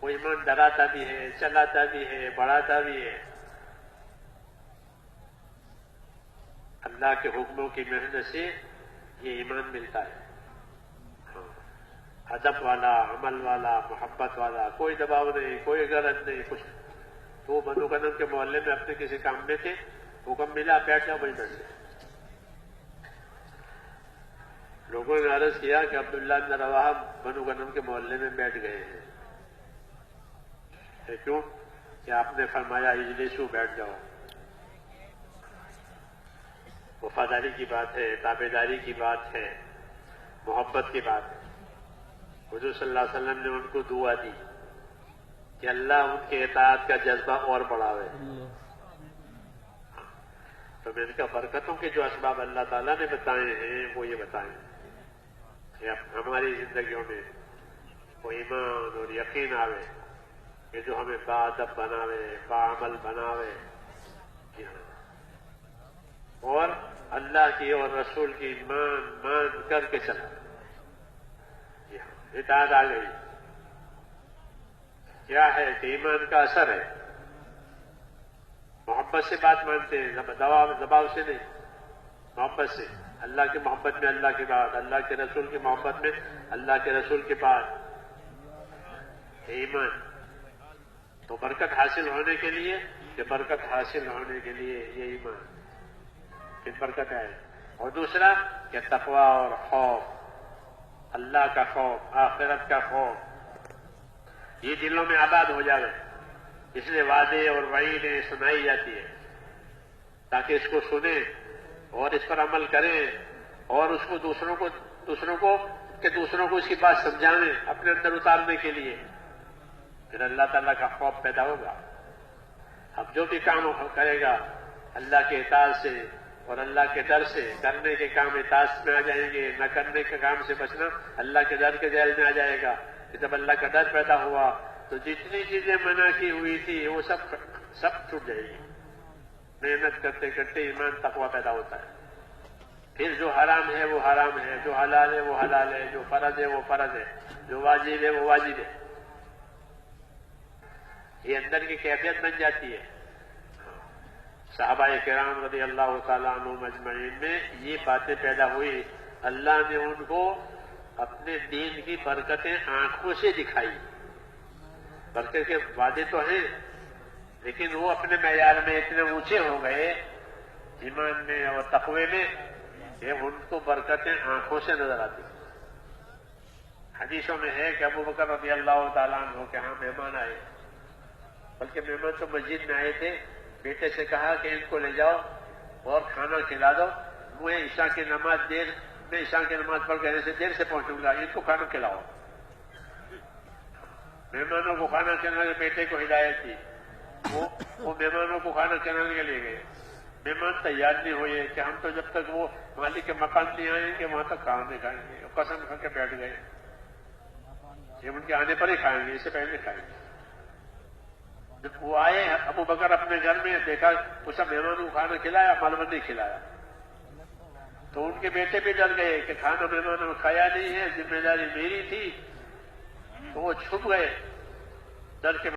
وہ ایمان ڈراتا بھی ہے، چلاتا بھی ہے، بڑھاتا بھی ہے۔ اللہ کے حکموں کی محنت سے یہ ایمان ملتا ہے، ادب والا، عمل والا، محبت والا، کوئی دباؤ نہیں، کوئی غرض نہیں، کچھ۔ تو بنو غنم کے محلے میں اپنے کسی کام میں تھے، حکم ملا بیٹھ جاؤ، وہیں بیٹھ گئے۔ لوگوں نے عرض کیا کہ عبداللہ بن رواحہ بنو غنم کے محلے میں بیٹھ گئے ہیں۔ کیوں کہ آپ نے فرمایا اجلسوا، بیٹھ جاؤ۔ وفاداری کی بات ہے، تابعداری کی بات ہے، محبت کی بات ہے۔ حضور صلی اللہ علیہ وسلم نے ان کو دعا دی کہ اللہ ان کے اطاعت کا جذبہ اور بڑھاوے۔ تو میں نے کہا برکتوں کے جو اسباب اللہ تعالیٰ نے بتائے ہیں وہ یہ بتائیں کہ ہماری زندگیوں میں وہ ایمان اور یقین آوے کہ جو ہمیں باادب بناوے، باعمل بناوے، اور اللہ کی اور رسول کی مان کر کے چلا۔ اطاعت آ گئی، کیا ہے کہ ایمان کا اثر ہے۔ محبت سے بات مانتے ہیں، دباؤ سے نہیں، محبت سے۔ اللہ کی محبت میں اللہ کی بات، اللہ کے رسول کی محبت میں اللہ کے رسول کی بات، ایمان۔ تو برکت حاصل ہونے کے لیے، کہ برکت حاصل ہونے کے لیے یہ ایمان پھر برکت ہے۔ اور دوسرا کہ تقوی اور خوف، اللہ کا خوف، آخرت کا خوف، یہ دلوں میں آباد ہو جائے۔ اس لیے وعدے اور وعیدیں سنائی جاتی ہے تاکہ اس کو سنیں اور اس پر عمل کریں، اور اس کو دوسروں کو اس کی بات سمجھائیں اپنے اندر اتارنے کے لیے۔ پھر اللہ تعالیٰ کا خوف پیدا ہوگا۔ اب جو بھی کام کرے گا اللہ کے اطاعت سے اور اللہ کے ڈر سے، کرنے کے کام اطاعت میں آ جائیں گے، نہ کرنے کے کام سے بچنا اللہ کے ڈر کے ذیل میں آ جائے گا۔ کہ جب اللہ کا ڈر پیدا ہوا تو جتنی چیزیں منع کی ہوئی تھی وہ سب چھوٹ جائے گی۔ محنت کرتے کرتے ایمان تقوی پیدا ہوتا ہے۔ پھر جو حرام ہے وہ حرام ہے، جو حلال ہے وہ حلال ہے، جو فرض ہے وہ فرض ہے، جو واجب ہے وہ واجب ہے۔ یہ اندر کی کیفیت بن جاتی ہے۔ صحابہ کرام رضی اللہ تعالیٰ عنہم اجمعین میں یہ باتیں پیدا ہوئی۔ اللہ نے ان کو اپنے دین کی برکتیں آنکھوں سے دکھائی۔ برکت کے وعدے تو ہیں لیکن وہ اپنے معیار میں اتنے اونچے ہو گئے ایمان میں اور تقوی میں کہ ان کو برکتیں آنکھوں سے نظر آتی۔ حدیثوں میں ہے کہ ابو بکر رضی اللہ تعالیٰ عنہ کے ہاں مہمان آئے، بلکہ مہمان تو مسجد میں آئے تھے۔ بیٹے سے کہا کہ ان کو لے جاؤ اور کھانا کھلا دو، میں عشاء کی نماز پڑھ کر سے دیر سے پہنچوں گا، ان کو کھانا کھلاؤ۔ مہمانوں کو کھانا کھلانے کے بیٹے کو ہدایت دی، وہ مہمانوں کو کھانا کھلانے کے لیے گئے۔ مہمان تیار نہیں ہوئے کہ ہم تو جب تک وہ مالک کے مکان نہیں آئیں گے وہاں تک کھانا نہیں کھائیں گے، قسم کھا کے بیٹھ گئے کہ ان کے آنے پر ہی کھائیں گے، اس سے پہلے نہیں کھائیں گے۔ جب وہ آئے ابو بکر اپنے گھر میں دیکھا اس مہمانوں کو کھانا کھلایا، معلوم نہیں کھلایا، تو ان کے بیٹے بھی ڈر گئے کہ کھانا مہمانوں نے کھایا نہیں ہے، ذمہ داری میری تھی، تو وہ چھپ گئے ڈر کے